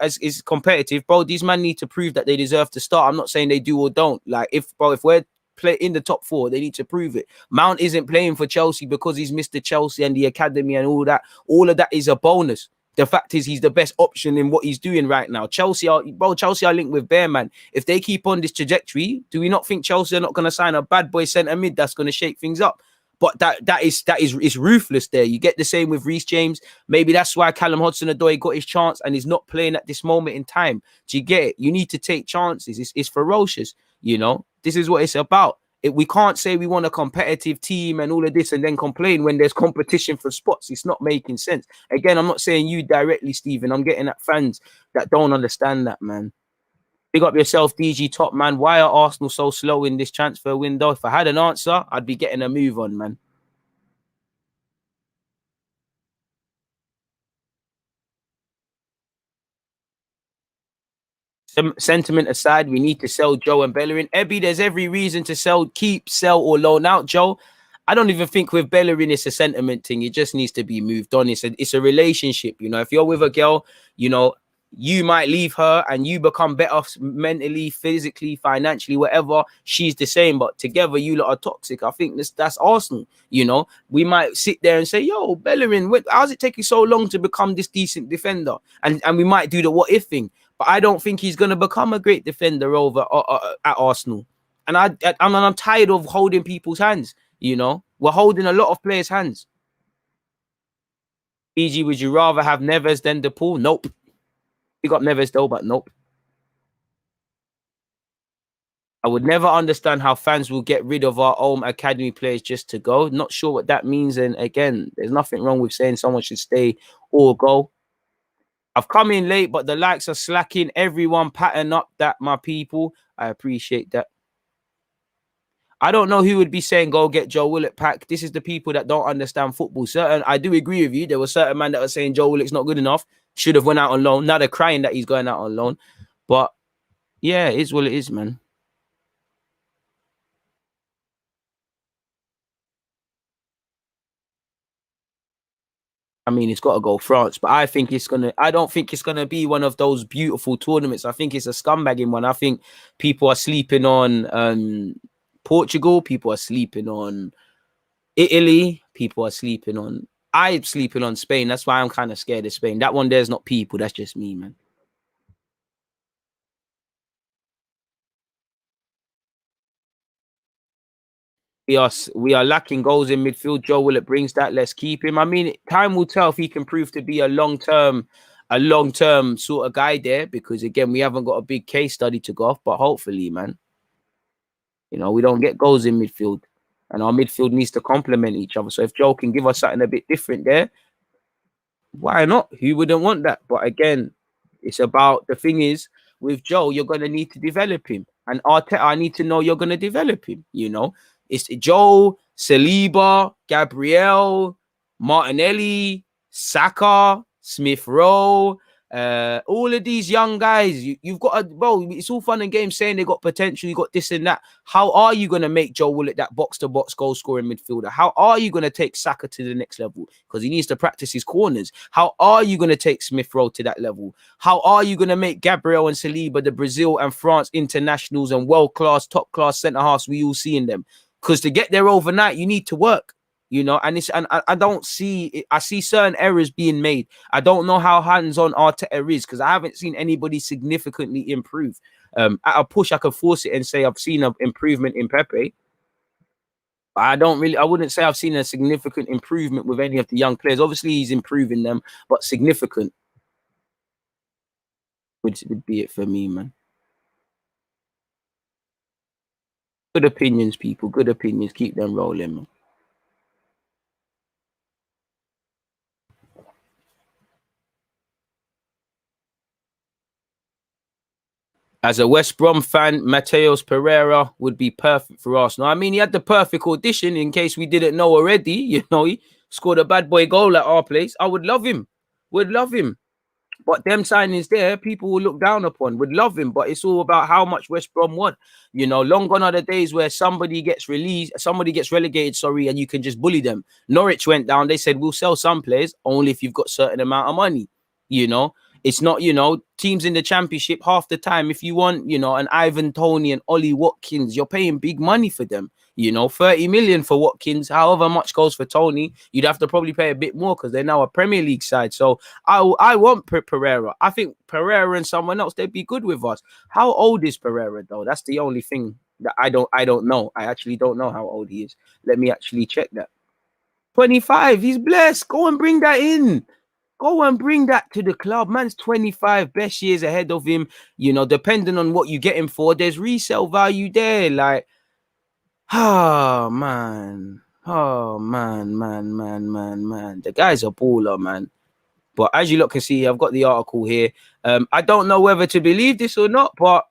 competitive, bro, these men need to prove that they deserve to start. I'm not saying they do or don't. Like, if we're play in the top 4, they need to prove it. Mount isn't playing for Chelsea because he's Mr. Chelsea and the academy and all that. All of that is a bonus. The fact is, he's the best option in what he's doing right now. Chelsea are linked with Bearman. If they keep on this trajectory, do we not think Chelsea are not going to sign a bad boy centre mid that's going to shake things up? But that is ruthless there. You get the same with Reece James. Maybe that's why Callum Hudson-Odoi got his chance and is not playing at this moment in time. Do you get it? You need to take chances. It's ferocious. You know, this is what it's about. We can't say we want a competitive team and all of this and then complain when there's competition for spots. It's not making sense. Again, I'm not saying you directly, Stephen. I'm getting at fans that don't understand that, man. Big up yourself, DG Top, man. Why are Arsenal so slow in this transfer window? If I had an answer, I'd be getting a move on, man. sentiment aside, we need to sell Joe and Bellerin. Ebby, there's every reason to keep, sell, or loan out Joe. I don't even think with Bellerin it's a sentiment thing. It just needs to be moved on. It's a relationship, you know. If you're with a girl, you know, you might leave her and you become better mentally, physically, financially, whatever. She's the same, but together you lot are toxic. I think that's Arsenal. You know, we might sit there and say, "Yo, Bellerin, how's it taking so long to become this decent defender?" And we might do the what if thing. But I don't think he's going to become a great defender over at Arsenal. And I'm tired of holding people's hands. You know, we're holding a lot of players' hands. E.g., would you rather have Neves than De Paul? Nope. We got Neves though, but nope. I would never understand how fans will get rid of our own academy players just to go. Not sure what that means. And again, there's nothing wrong with saying someone should stay or go. I've come in late, but the likes are slacking. Everyone pattern up that, my people. I appreciate that. I don't know who would be saying go get Joe Willock pack. This is the people that don't understand football. I do agree with you. There were certain men that were saying Joe Willock's not good enough. Should have went out on loan. Now they're crying that he's going out on loan. But yeah, it is what it is, man. I mean, it's got to go France, but I don't think it's gonna be one of those beautiful tournaments. I think it's a scumbagging one. I think people are sleeping on Portugal, people are sleeping on Italy, people are sleeping on. I'm sleeping on Spain. That's why I'm kind of scared of Spain. That one there's not people. That's just me, man. We are lacking goals in midfield. Joe Willock brings that. Let's keep him. I mean, time will tell if he can prove to be a long-term sort of guy there, because again, we haven't got a big case study to go off, but hopefully, man, you know, we don't get goals in midfield, and our midfield needs to complement each other. So if Joe can give us something a bit different there, why not? Who wouldn't want that? But again, it's about, the thing is, with Joe, you're going to need to develop him. And Arteta, I need to know you're going to develop him. You know, it's Joe, Saliba, Gabriel, Martinelli, Saka, Smith Rowe, all of these young guys. You've got bro, it's all fun and games saying they got potential, you got this and that. How are you going to make Joe Willock that box-to-box goal-scoring midfielder? How are you going to take Saka to the next level? Because he needs to practice his corners. How are you going to take Smith Rowe to that level? How are you going to make Gabriel and Saliba the Brazil and France internationals and world-class, top-class centre-halves we all see in them? Because to get there overnight, you need to work. You know, and I don't see it. I see certain errors being made. I don't know how hands-on Arteta is, because I haven't seen anybody significantly improve. At a push, I could force it and say I've seen an improvement in Pepe. I wouldn't say I've seen a significant improvement with any of the young players. Obviously, he's improving them, but significant would be it for me, man. Good opinions, people. Good opinions. Keep them rolling, man. As a West Brom fan, Matheus Pereira would be perfect for Arsenal. I mean, he had the perfect audition, in case we didn't know already. You know, he scored a bad boy goal at our place. I would love him. Would love him. But them signings there, people will look down upon. Would love him, but it's all about how much West Brom want. You know, long gone are the days where somebody gets relegated, sorry, and you can just bully them. Norwich went down. They said, we'll sell some players only if you've got a certain amount of money. You know, it's not, you know, teams in the Championship half the time, if you want, you know, an Ivan Toney and Ollie Watkins, you're paying big money for them. You know, 30 million for Watkins, however much goes for Toney, you'd have to probably pay a bit more because they're now a Premier League side. So I want Pereira. I think Pereira and someone else, they'd be good with us. How old is Pereira though? That's the only thing that I don't know. I actually don't know how old he is. Let me actually check that. 25. He's blessed. Go and bring that in. Go and bring that to the club. Man's 25, best years ahead of him. You know, depending on what you get him for, there's resale value there. Like, oh man. Oh man. The guy's a baller, man. But as you look can see, I've got the article here. I don't know whether to believe this or not, but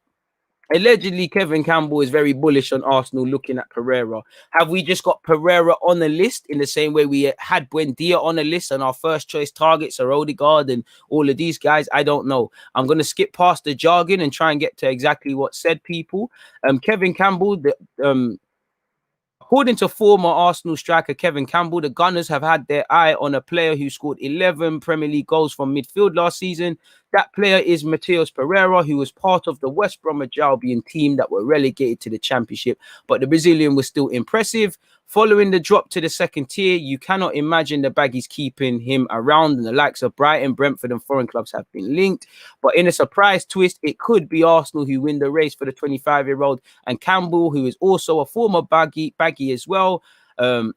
Allegedly, Kevin Campbell is very bullish on Arsenal looking at Pereira. Have we just got Pereira on the list in the same way we had Buendia on the list and our first choice targets are Odegaard and all of these guys? I don't know. I'm going to skip past the jargon and try and get to exactly what said people. Kevin Campbell, according to former Arsenal striker Kevin Campbell, the Gunners have had their eye on a player who scored 11 Premier League goals from midfield last season. That player is Matheus Pereira, who was part of the West Bromwich Albion team that were relegated to the Championship, but the Brazilian was still impressive. Following the drop to the second tier, you cannot imagine the Baggies keeping him around, and the likes of Brighton, Brentford and foreign clubs have been linked. But in a surprise twist, it could be Arsenal who win the race for the 25-year-old, and Campbell, who is also a former Baggie as well,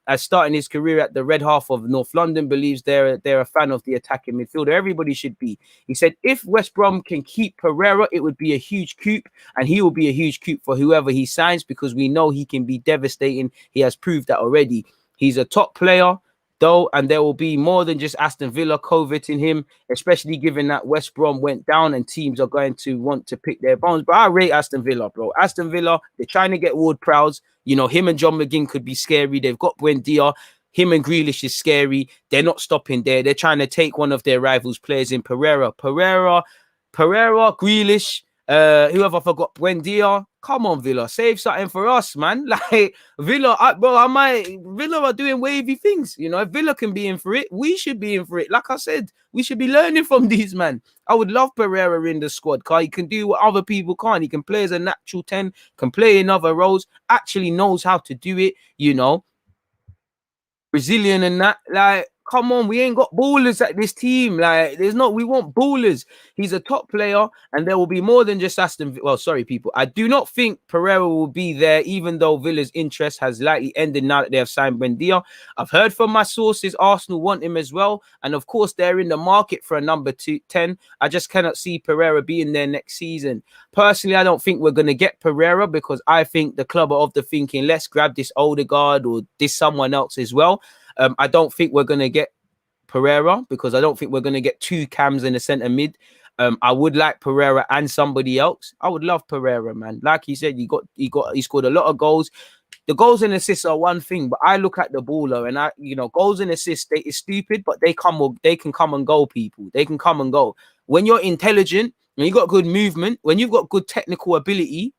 as starting his career at the red half of North London, believes they're a fan of the attacking midfielder. Everybody should be. He said, if West Brom can keep Pereira, it would be a huge coup, and he will be a huge coup for whoever he signs, because we know he can be devastating. He has proved that already. He's a top player, though, and there will be more than just Aston Villa coveting him, especially given that West Brom went down and teams are going to want to pick their bones. But I rate Aston Villa, bro. Aston Villa, they're trying to get Ward-Prowse. You know, him and John McGinn could be scary. They've got Buendia. Him and Grealish is scary. They're not stopping there. They're trying to take one of their rivals' players in Pereira, Grealish, whoever forgot, Buendia. Come on, Villa, save something for us, man. Like Villa, Villa are doing wavy things. You know, if Villa can be in for it, we should be in for it. Like I said, we should be learning from these, man. I would love Pereira in the squad, because he can do what other people can't. He can play as a natural 10, can play in other roles, actually knows how to do it, you know. Brazilian and that, like, come on, we ain't got ballers at this team. Like, we want ballers. He's a top player, and there will be more than just Aston. Well, sorry, people. I do not think Pereira will be there, even though Villa's interest has likely ended now that they have signed Buendia. I've heard from my sources Arsenal want him as well, and of course they're in the market for a number 10. I just cannot see Pereira being there next season. Personally, I don't think we're going to get Pereira, because I think the club are of the thinking, let's grab this Odegaard or this someone else as well. I don't think we're going to get Pereira, because I don't think we're going to get two cams in the centre mid. I would like Pereira and somebody else. I would love Pereira, man. Like he said, he scored a lot of goals. The goals and assists are one thing, but I look at the baller, and goals and assists, it's stupid, but they can come and go, people. They can come and go. When you're intelligent, when you got good movement, when you've got good technical ability,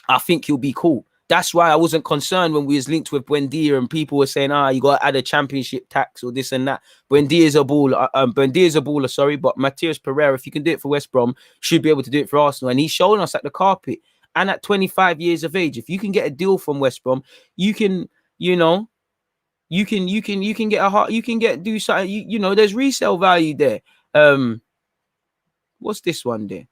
I think you'll be cool. That's why I wasn't concerned when we was linked with Buendia and people were saying, you got to add a championship tax or this and that. Buendia is a baller, sorry, but Matheus Pereira, if you can do it for West Brom, should be able to do it for Arsenal. And he's showing us at the carpet. And at 25 years of age, if you can get a deal from West Brom, you can, you can get a heart, do something, there's resale value there. What's this one there?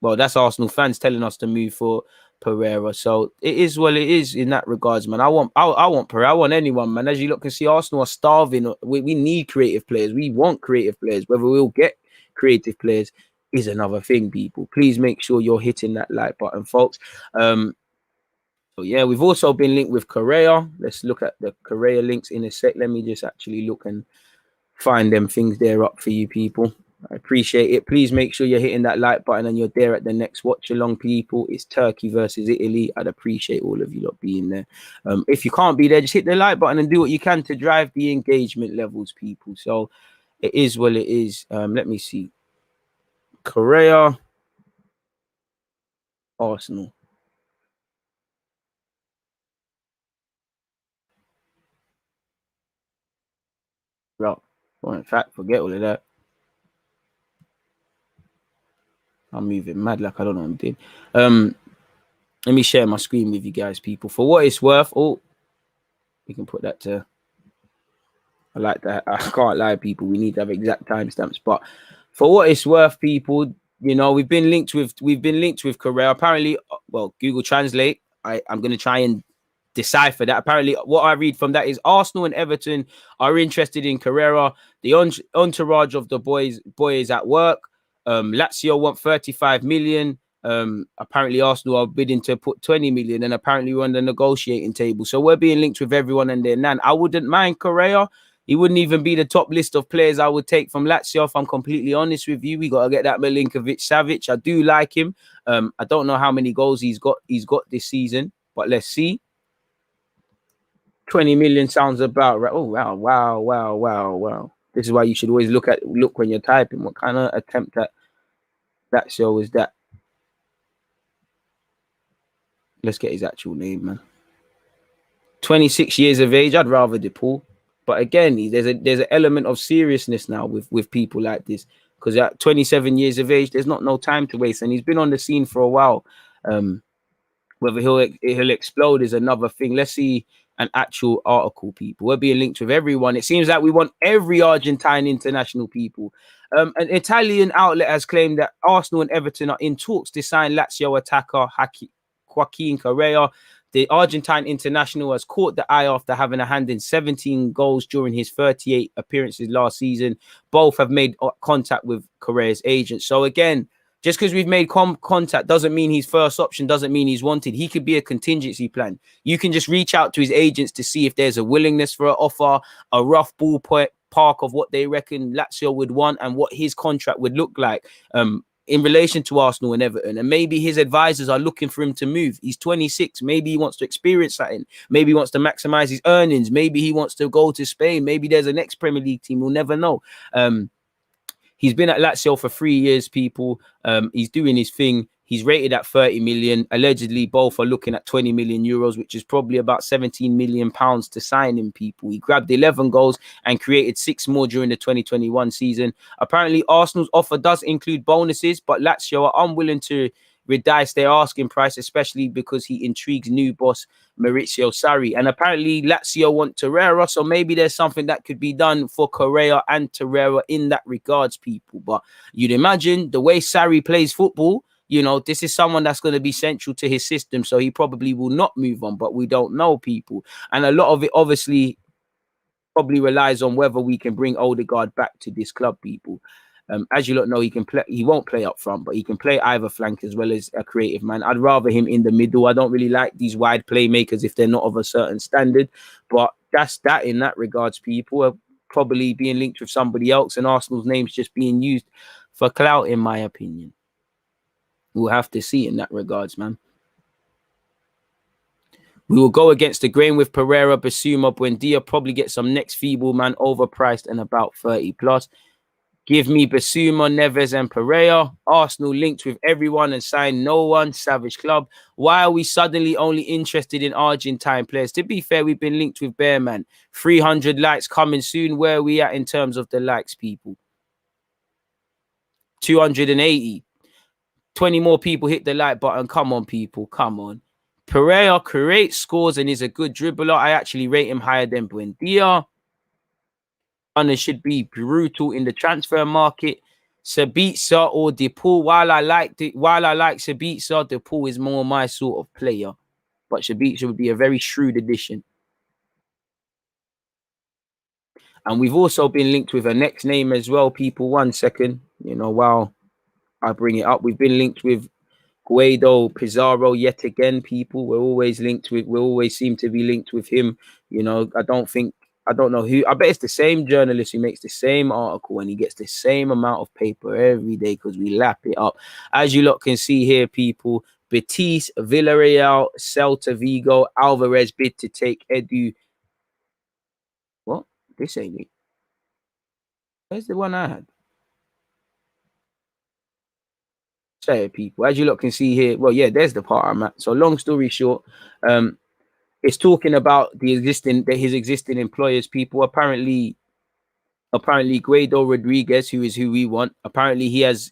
Well, that's Arsenal fans telling us to move for Pereira. So it is what it is in that regards, man. I want Pereira. I want anyone, man. As you look and see, Arsenal are starving. We need creative players. We want creative players. Whether we'll get creative players is another thing, people. Please make sure you're hitting that like button, folks. So yeah, we've also been linked with CORREIRA. Let's look at the CORREIRA links in a sec. Let me just actually look and find them things there up for you, people. I appreciate it. Please make sure you're hitting that like button and you're there at the next watch along, people. It's Turkey versus Italy. I'd appreciate all of you lot being there. If you can't be there, just hit the like button and do what you can to drive the engagement levels, people. So it is what it is. Let me see. CORREIRA, Arsenal. Well, in fact, forget all of that. I'm moving mad like I don't know what I'm doing. Let me share my screen with you guys, people. For what it's worth, we can put that to. I like that. I can't lie, people. We need to have exact timestamps. But for what it's worth, people, we've been linked with CORREIRA. Apparently, well, Google Translate. I'm gonna try and decipher that. Apparently, what I read from that is Arsenal and Everton are interested in CORREIRA. The entourage of the boy is at work. Lazio want 35 million. Apparently Arsenal are bidding to put 20 million, and apparently we're on the negotiating table. So we're being linked with everyone and their nan. I wouldn't mind CORREIRA. He wouldn't even be the top list of players I would take from Lazio, if I'm completely honest with you. We got to get that Milinkovic-Savic. I do like him. I don't know how many goals he's got this season, but let's see. 20 million sounds about right. Oh, wow. This is why you should always look when you're typing. What kind of attempt at Lazio is that? Let's get his actual name, man. 26 years of age. I'd rather DePaul. But again, there's an element of seriousness now with people like this, because at 27 years of age, there's no time to waste, and he's been on the scene for a while. Whether he'll explode is another thing. Let's see an actual article, people. We're being linked with everyone. It seems like we want every Argentine international, people. An Italian outlet has claimed that Arsenal and Everton are in talks to sign Lazio attacker Joaquin Correa. The Argentine international has caught the eye after having a hand in 17 goals during his 38 appearances last season. Both have made contact with Correa's agent. So again, just because we've made contact doesn't mean he's first option, doesn't mean he's wanted. He could be a contingency plan. You can just reach out to his agents to see if there's a willingness for an offer, a rough ballpark of what they reckon Lazio would want and what his contract would look like. In relation to Arsenal and Everton, and maybe his advisors are looking for him to move. He's 26. Maybe he wants to experience something. Maybe he wants to maximize his earnings. Maybe he wants to go to Spain. Maybe there's a next Premier League team. We'll never know. He's been at Lazio for 3 years, people. He's doing his thing. He's rated at 30 million. Allegedly, both are looking at 20 million euros, which is probably about 17 million pounds to sign him, people. He grabbed 11 goals and created 6 more during the 2021 season. Apparently, Arsenal's offer does include bonuses, but Lazio are unwilling to reduce their asking price, especially because he intrigues new boss Maurizio Sarri. And apparently, Lazio want Torreira, so maybe there's something that could be done for Correa and Torreira in that regards, people. But you'd imagine the way Sarri plays football, you know, this is someone that's going to be central to his system, so he probably will not move on, but we don't know, people. And a lot of it obviously probably relies on whether we can bring Odegaard back to this club, people. As you lot know, he can play. He won't play up front, but he can play either flank as well as a creative man. I'd rather him in the middle. I don't really like these wide playmakers if they're not of a certain standard, but that's that in that regards, people. Are probably being linked with somebody else, and Arsenal's name's just being used for clout, in my opinion. We'll have to see in that regards, man. We will go against the grain with Pereira, Basuma, Buendia. Probably get some next feeble man, overpriced and about 30 plus. Give me Basuma, Neves, and Pereira. Arsenal linked with everyone and signed no one. Savage Club. Why are we suddenly only interested in Argentine players? To be fair, we've been linked with Bearman. 300 likes coming soon. Where are we at in terms of the likes, people? 280. 20 more people hit the like button. Come on, people. Come on. Pereira creates, scores, and is a good dribbler. I actually rate him higher than Buendia. And it should be brutal in the transfer market. Sabitzer or DePaul. While I like Sabitzer, DePaul is more my sort of player. But Sabitzer would be a very shrewd addition. And we've also been linked with a next name as well, people. 1 second. You know, while I bring it up, we've been linked with Guido Pizarro yet again, people. We always seem to be linked with him. You know, I don't know who. I bet it's the same journalist who makes the same article and he gets the same amount of paper every day because we lap it up. As you lot can see here, people, Betis, Villarreal, Celta Vigo, Alvarez bid to take Edu. What? This ain't it. Where's the one I had? Say it, people. As you lot can see here, well, yeah, there's the part I'm at. So long story short, it's talking about his existing employers, people. Apparently Guido Rodriguez, who is who we want. Apparently he's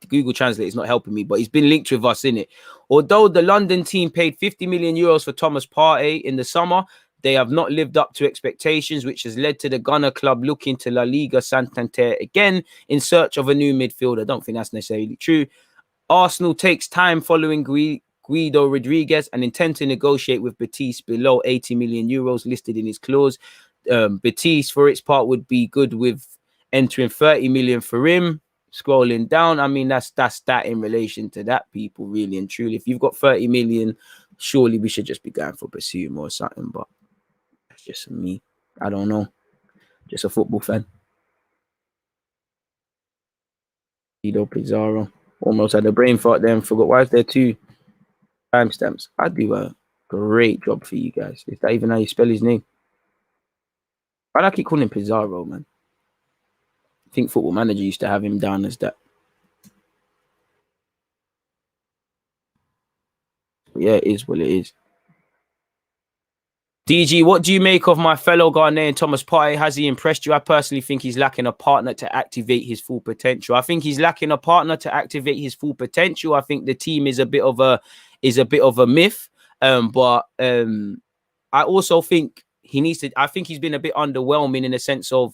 Google Translate is not helping me, but he's been linked with us in it. Although the London team paid 50 million euros for Thomas Partey in the summer, they have not lived up to expectations, which has led to the Gunner club looking to La Liga Santander again in search of a new midfielder. I don't think that's necessarily true. Arsenal takes time following Guido Rodriguez and intend to negotiate with Betis below 80 million euros listed in his clause. Betis, for its part, would be good with entering 30 million for him. Scrolling down, I mean, that's that in relation to that, people, really and truly. If you've got 30 million, surely we should just be going for Basuma or something, but that's just me. I don't know. Just a football fan. Guido Pizarro. Almost had a brain fart then. Forgot why is there 2 timestamps? I do a great job for you guys. Is that even how you spell his name? Why do I keep calling him Pizarro, man? I think Football Manager used to have him down as that. But yeah, it is what it is. DG, what do you make of my fellow Ghanaian Thomas Partey? Has he impressed you? I personally think he's lacking a partner to activate his full potential. I think he's lacking a partner to activate his full potential. I think the team is a bit of a myth. But I also think he needs to. I think he's been a bit underwhelming in the sense of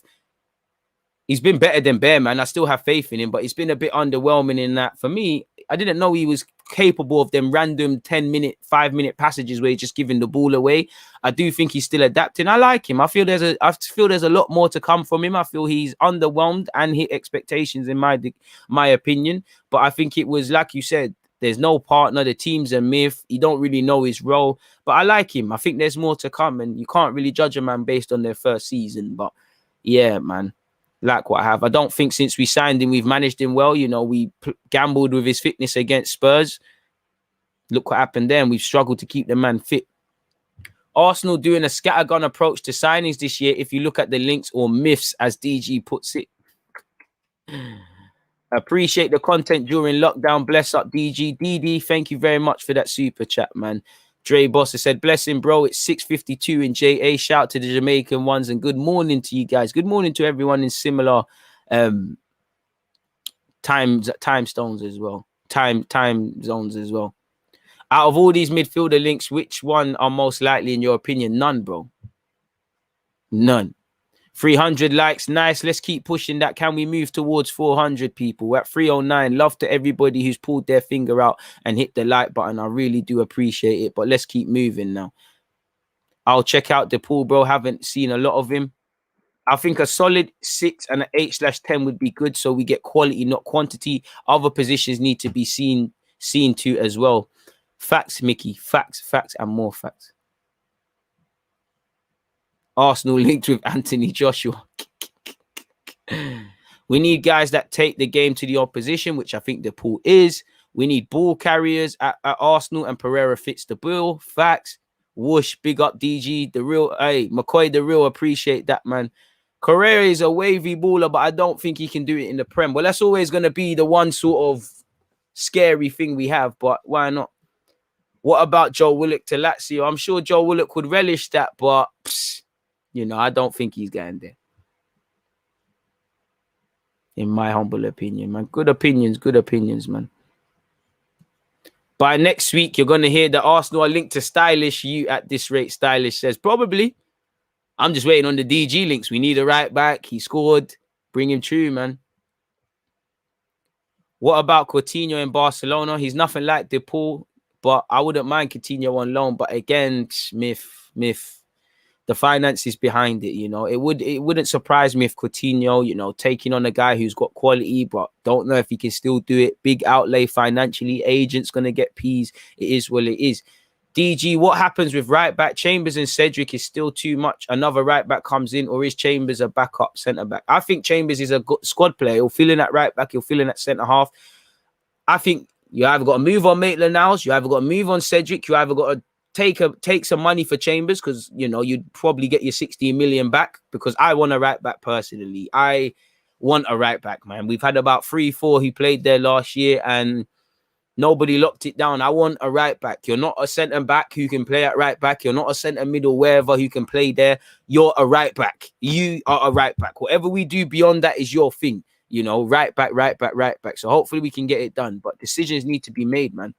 he's been better than Bear, man. I still have faith in him, but it's been a bit underwhelming in that. For me, I didn't know he was capable of them random 10-minute, 5-minute passages where he's just giving the ball away. I do think he's still adapting. I like him. I feel there's a lot more to come from him. I feel he's underwhelmed and hit expectations in my opinion. But I think it was like you said, there's no partner. The team's a myth. You don't really know his role. But I like him. I think there's more to come, and you can't really judge a man based on their first season. But yeah, man. Like what I have. I don't think since we signed him, we've managed him well. You know, we gambled with his fitness against Spurs. Look what happened then. We've struggled to keep the man fit. Arsenal doing a scattergun approach to signings this year. If you look at the links or myths, as DG puts it. Appreciate the content during lockdown. Bless up, DG. DD, thank you very much for that super chat, man. Dre Boss has said, blessing, bro. It's 6:52 in JA. Shout to the Jamaican ones and good morning to you guys. Good morning to everyone in similar time zones as well. Time zones as well. Out of all these midfielder links, which one are most likely in your opinion? None, bro. None. 300 likes. Nice. Let's keep pushing that. Can we move towards 400 people? We're at 309. Love to everybody who's pulled their finger out and hit the like button. I really do appreciate it. But let's keep moving now. I'll check out the pool, bro. Haven't seen a lot of him. I think a solid 6 and an 8/10 would be good. So we get quality, not quantity. Other positions need to be seen to as well. Facts, Mickey. Facts, and more facts. Arsenal linked with Anthony Joshua. We need guys that take the game to the opposition, which I think the pool is. We need ball carriers at Arsenal, and Pereira fits the bill. Facts. Whoosh, big up DG. The real, hey, McCoy, the real, appreciate that, man. Correira is a wavy baller, but I don't think he can do it in the Prem. Well, that's always going to be the one sort of scary thing we have, but why not? What about Joe Willock to Lazio? I'm sure Joe Willock would relish that, but... you know, I don't think he's getting there. In my humble opinion, man. Good opinions, man. By next week, you're going to hear that Arsenal are linked to Stylish. You at this rate, Stylish says, probably. I'm just waiting on the DG links. We need a right back. He scored. Bring him true, man. What about Coutinho in Barcelona? He's nothing like DePaul, but I wouldn't mind Coutinho on loan. But again, myth. The finances behind it, you know, it wouldn't surprise me if Coutinho, you know, taking on a guy who's got quality, but don't know if he can still do it. Big outlay financially, agent's gonna get peas. It is what it is. DG, what happens with right back? Chambers and Cedric is still too much. Another right back comes in, or is Chambers a backup centre back? I think Chambers is a good squad player. He'll fill in at right back. He'll fill in at centre half. I think you either got to move on Maitland-Niles, you either got to move on Cedric, you either got to take some money for Chambers, because you know you'd probably get your 16 million back, because I want a right back personally. I want a right back, man. We've had about 3-4 who played there last year and nobody locked it down. I want a right back. You're not a centre back who can play at right back. You're not a centre middle wherever who can play there. You're a right back. You are a right back. Whatever we do beyond that is your thing. You know, right back. So hopefully we can get it done. But decisions need to be made, man.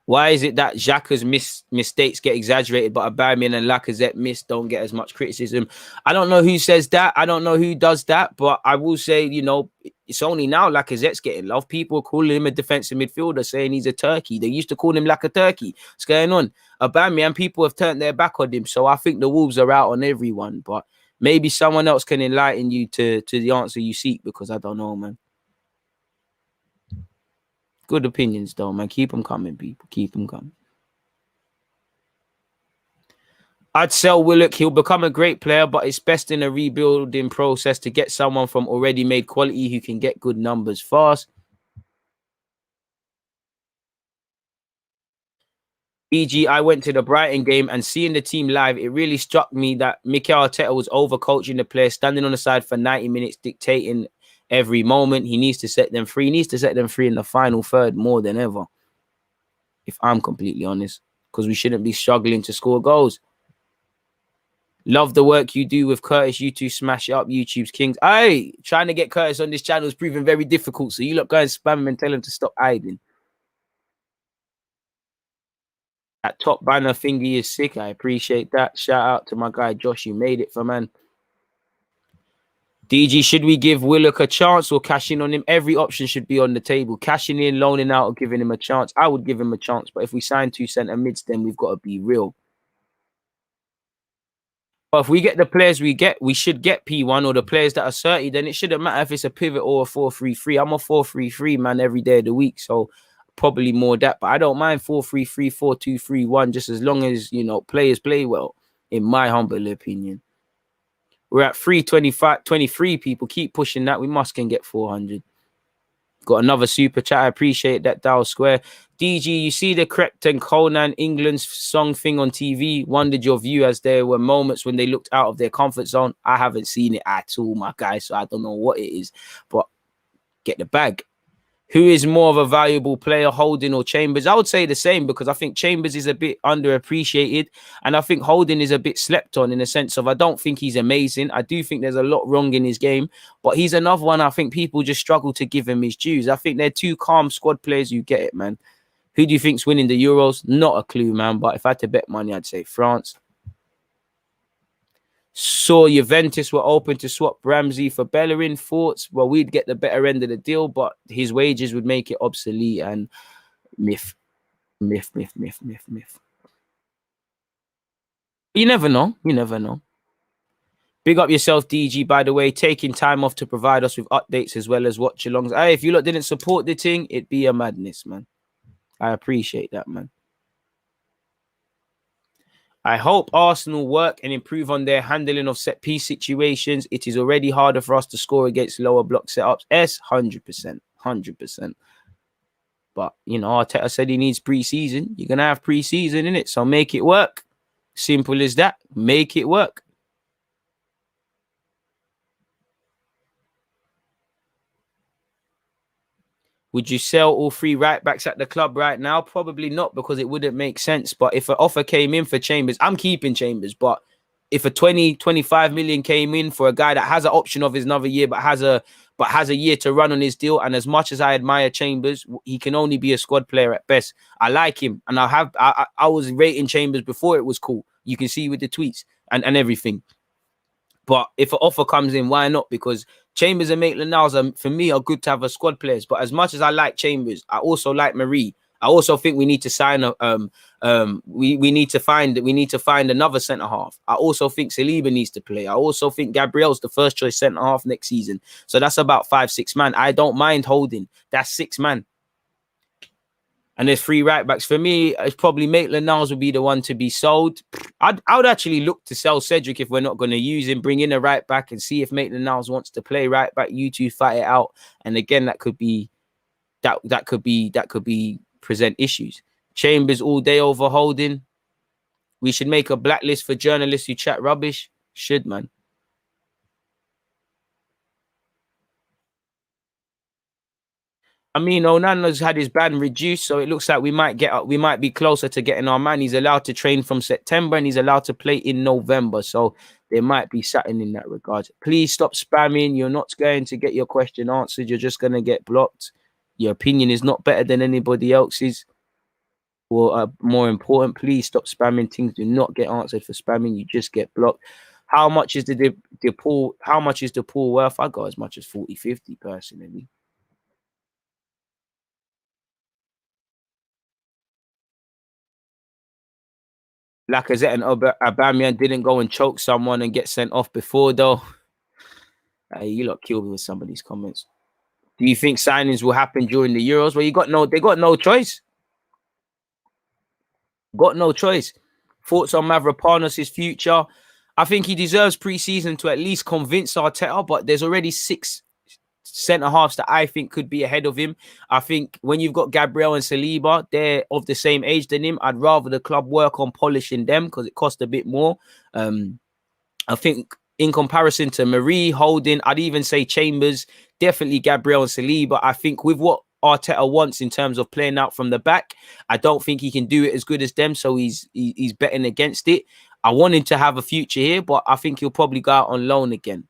Why is it that XHAKA'S mistakes get exaggerated, but Aubameyang and Lacazette don't get as much criticism? I don't know who says that. I don't know who does that, but I will say, you know, it's only now Lacazette's getting love. People are calling him a defensive midfielder, saying he's a turkey. They used to call him like a turkey. What's going on? Aubameyang, people have turned their back on him, so I think the Wolves are out on everyone, but maybe someone else can enlighten you to the answer you seek, because I don't know, man. Good opinions, though, man. Keep them coming, people. Keep them coming. I'd sell Willock. He'll become a great player, but it's best in a rebuilding process to get someone from already made quality who can get good numbers fast. E.g., I went to the Brighton game and seeing the team live, it really struck me that Mikel Arteta was overcoaching the players, standing on the side for 90 minutes, dictating every moment. He needs to set them free. He needs to set them free in the final third more than ever, if I'm completely honest, because we shouldn't be struggling to score goals. Love the work you do with Curtis. You two smash it up, YouTube's kings. Hey, trying to get Curtis on this channel is proving very difficult, so you lot go and spam him and tell him to stop hiding. That top banner thingy is sick. I appreciate that. Shout out to my guy Josh. You made it for man. DG, should we give Willock a chance or cash in on him? Every option should be on the table. Cashing in, loaning out, or giving him a chance. I would give him a chance, but if we sign 2 centre mids, then we've got to be real. But if we get the players we should get P1 or the players that are 30, then it shouldn't matter if it's a pivot or a 4-3-3. I'm a 4-3-3 man every day of the week, so probably more that. But I don't mind 4-3-3, 4-2-3-1, just as long as, you know, players play well, in my humble opinion. We're at 325, 23 people. Keep pushing that. We must can get 400. Got another super chat. I appreciate that, Dow Square. DG, you see the Crept and Conan England's song thing on TV? Wondered your view, as there were moments when they looked out of their comfort zone. I haven't seen it at all, my guy, so I don't know what it is. But get the bag. Who is more of a valuable player, Holding or Chambers? I would say the same, because I think Chambers is a bit underappreciated. And I think Holding is a bit slept on, in the sense of I don't think he's amazing. I do think there's a lot wrong in his game. But he's another one I think people just struggle to give him his dues. I think they're 2 calm squad players who get it, man. Who do you think's winning the Euros? Not a clue, man. But if I had to bet money, I'd say France. Saw Juventus were open to swap Ramsey for Bellerin. Thoughts? Well, we'd get the better end of the deal, but his wages would make it obsolete. And myth. You never know. You never know. Big up yourself, DG, by the way, taking time off to provide us with updates as well as watch-alongs. Hey, if you lot didn't support the thing, it'd be a madness, man. I appreciate that, man. I hope Arsenal work and improve on their handling of set-piece situations. It is already harder for us to score against lower block setups. 100%. 100%. But, you know, Arteta said he needs pre-season. You're going to have pre-season, innit? So make it work. Simple as that. Make it work. Would you sell all 3 right-backs at the club right now? Probably not, because it wouldn't make sense. But if an offer came in for Chambers, I'm keeping Chambers. But if a 20-25 million came in for a guy that has an option of his another year, but has a year to run on his deal, and as much as I admire Chambers, he can only be a squad player at best. I like him, and I was rating Chambers before it was cool. You can see with the tweets and everything. But if an offer comes in, why not? Because Chambers and Maitland-Niles, for me, are good to have as squad players. But as much as I like Chambers, I also like Marie. I also think we need to sign we need to find another centre half. I also think Saliba needs to play. I also think Gabriel's the first choice centre half next season. So that's about 5-6 man. I don't mind Holding. That's 6 man. And there's 3 right-backs. For me, it's probably Maitland-Niles would be the one to be sold. I would actually look to sell Cedric if we're not going to use him. Bring in a right-back and see if Maitland-Niles wants to play right-back. You two fight it out. And again, that could be present issues. Chambers all day over Holding. We should make a blacklist for journalists who chat rubbish. Should, man. I mean, Onana's had his ban reduced, so it looks like we might be closer to getting our man. He's allowed to train from September and he's allowed to play in November. So there might be something in that regard. Please stop spamming. You're not going to get your question answered. You're just going to get blocked. Your opinion is not better than anybody else's. Or more important, please stop spamming. Things do not get answered for spamming. You just get blocked. How much is the pool? How much is the pool worth? I got as much as 40-50 personally. Lacazette and Aubameyang didn't go and choke someone and get sent off before, though. Hey, you lot killed me with some of these comments. Do you think signings will happen during the Euros? Well, they got no choice. Got no choice. Thoughts on Mavropanos' future? I think he deserves pre-season to at least convince Arteta, but there's already 6 centre-halves that I think could be ahead of him. I think when you've got Gabriel and Saliba, they're of the same age than him. I'd rather the club work on polishing them because it costs a bit more. I think in comparison to Marie, Holding, I'd even say Chambers, definitely Gabriel and Saliba. I think with what Arteta wants in terms of playing out from the back, I don't think he can do it as good as them, so he's betting against it. I want him to have a future here, but I think he'll probably go out on loan again.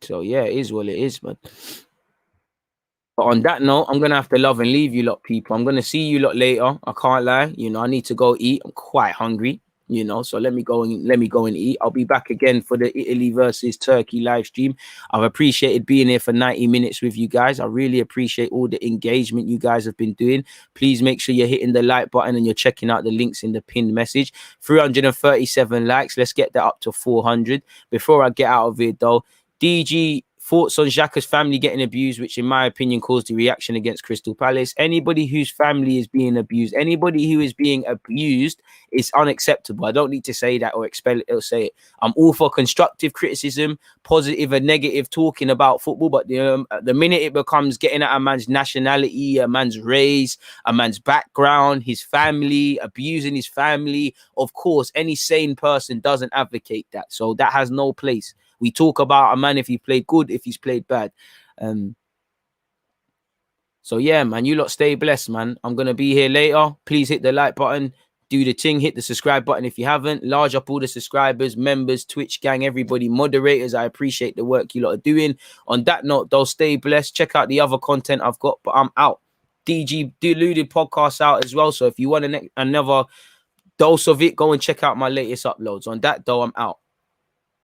So yeah, it is what it is, man. But on that note, I'm gonna have to love and leave you lot, people. I'm gonna see you lot later. I can't lie. You know, I need to go eat. I'm quite hungry. You know, so let me go and eat. I'll be back again for the Italy versus Turkey live stream. I've appreciated being here for 90 minutes with you guys. I really appreciate all the engagement you guys have been doing. Please make sure you're hitting the like button and you're checking out the links in the pinned message. 337 likes. Let's get that up to 400. Before I get out of here, though, DG, thoughts on XHAKA'S family getting abused, which in my opinion caused the reaction against Crystal Palace. Anybody whose family is being abused, anybody who is being abused is unacceptable. I don't need to say that or expel it or say it. I'm all for constructive criticism, positive and negative talking about football, but the minute it becomes getting at a man's nationality, a man's race, a man's background, his family, abusing his family, of course, any sane person doesn't advocate that. So that has no place. We talk about a man if he played good, if he's played bad. So yeah, man, you lot stay blessed, man. I'm going to be here later. Please hit the like button. Do the thing. Hit the subscribe button if you haven't. Large up all the subscribers, members, Twitch gang, everybody, moderators. I appreciate the work you lot are doing. On that note, though, stay blessed. Check out the other content I've got, but I'm out. DG Deluded podcast out as well. So if you want another dose of it, go and check out my latest uploads. On that, though, I'm out.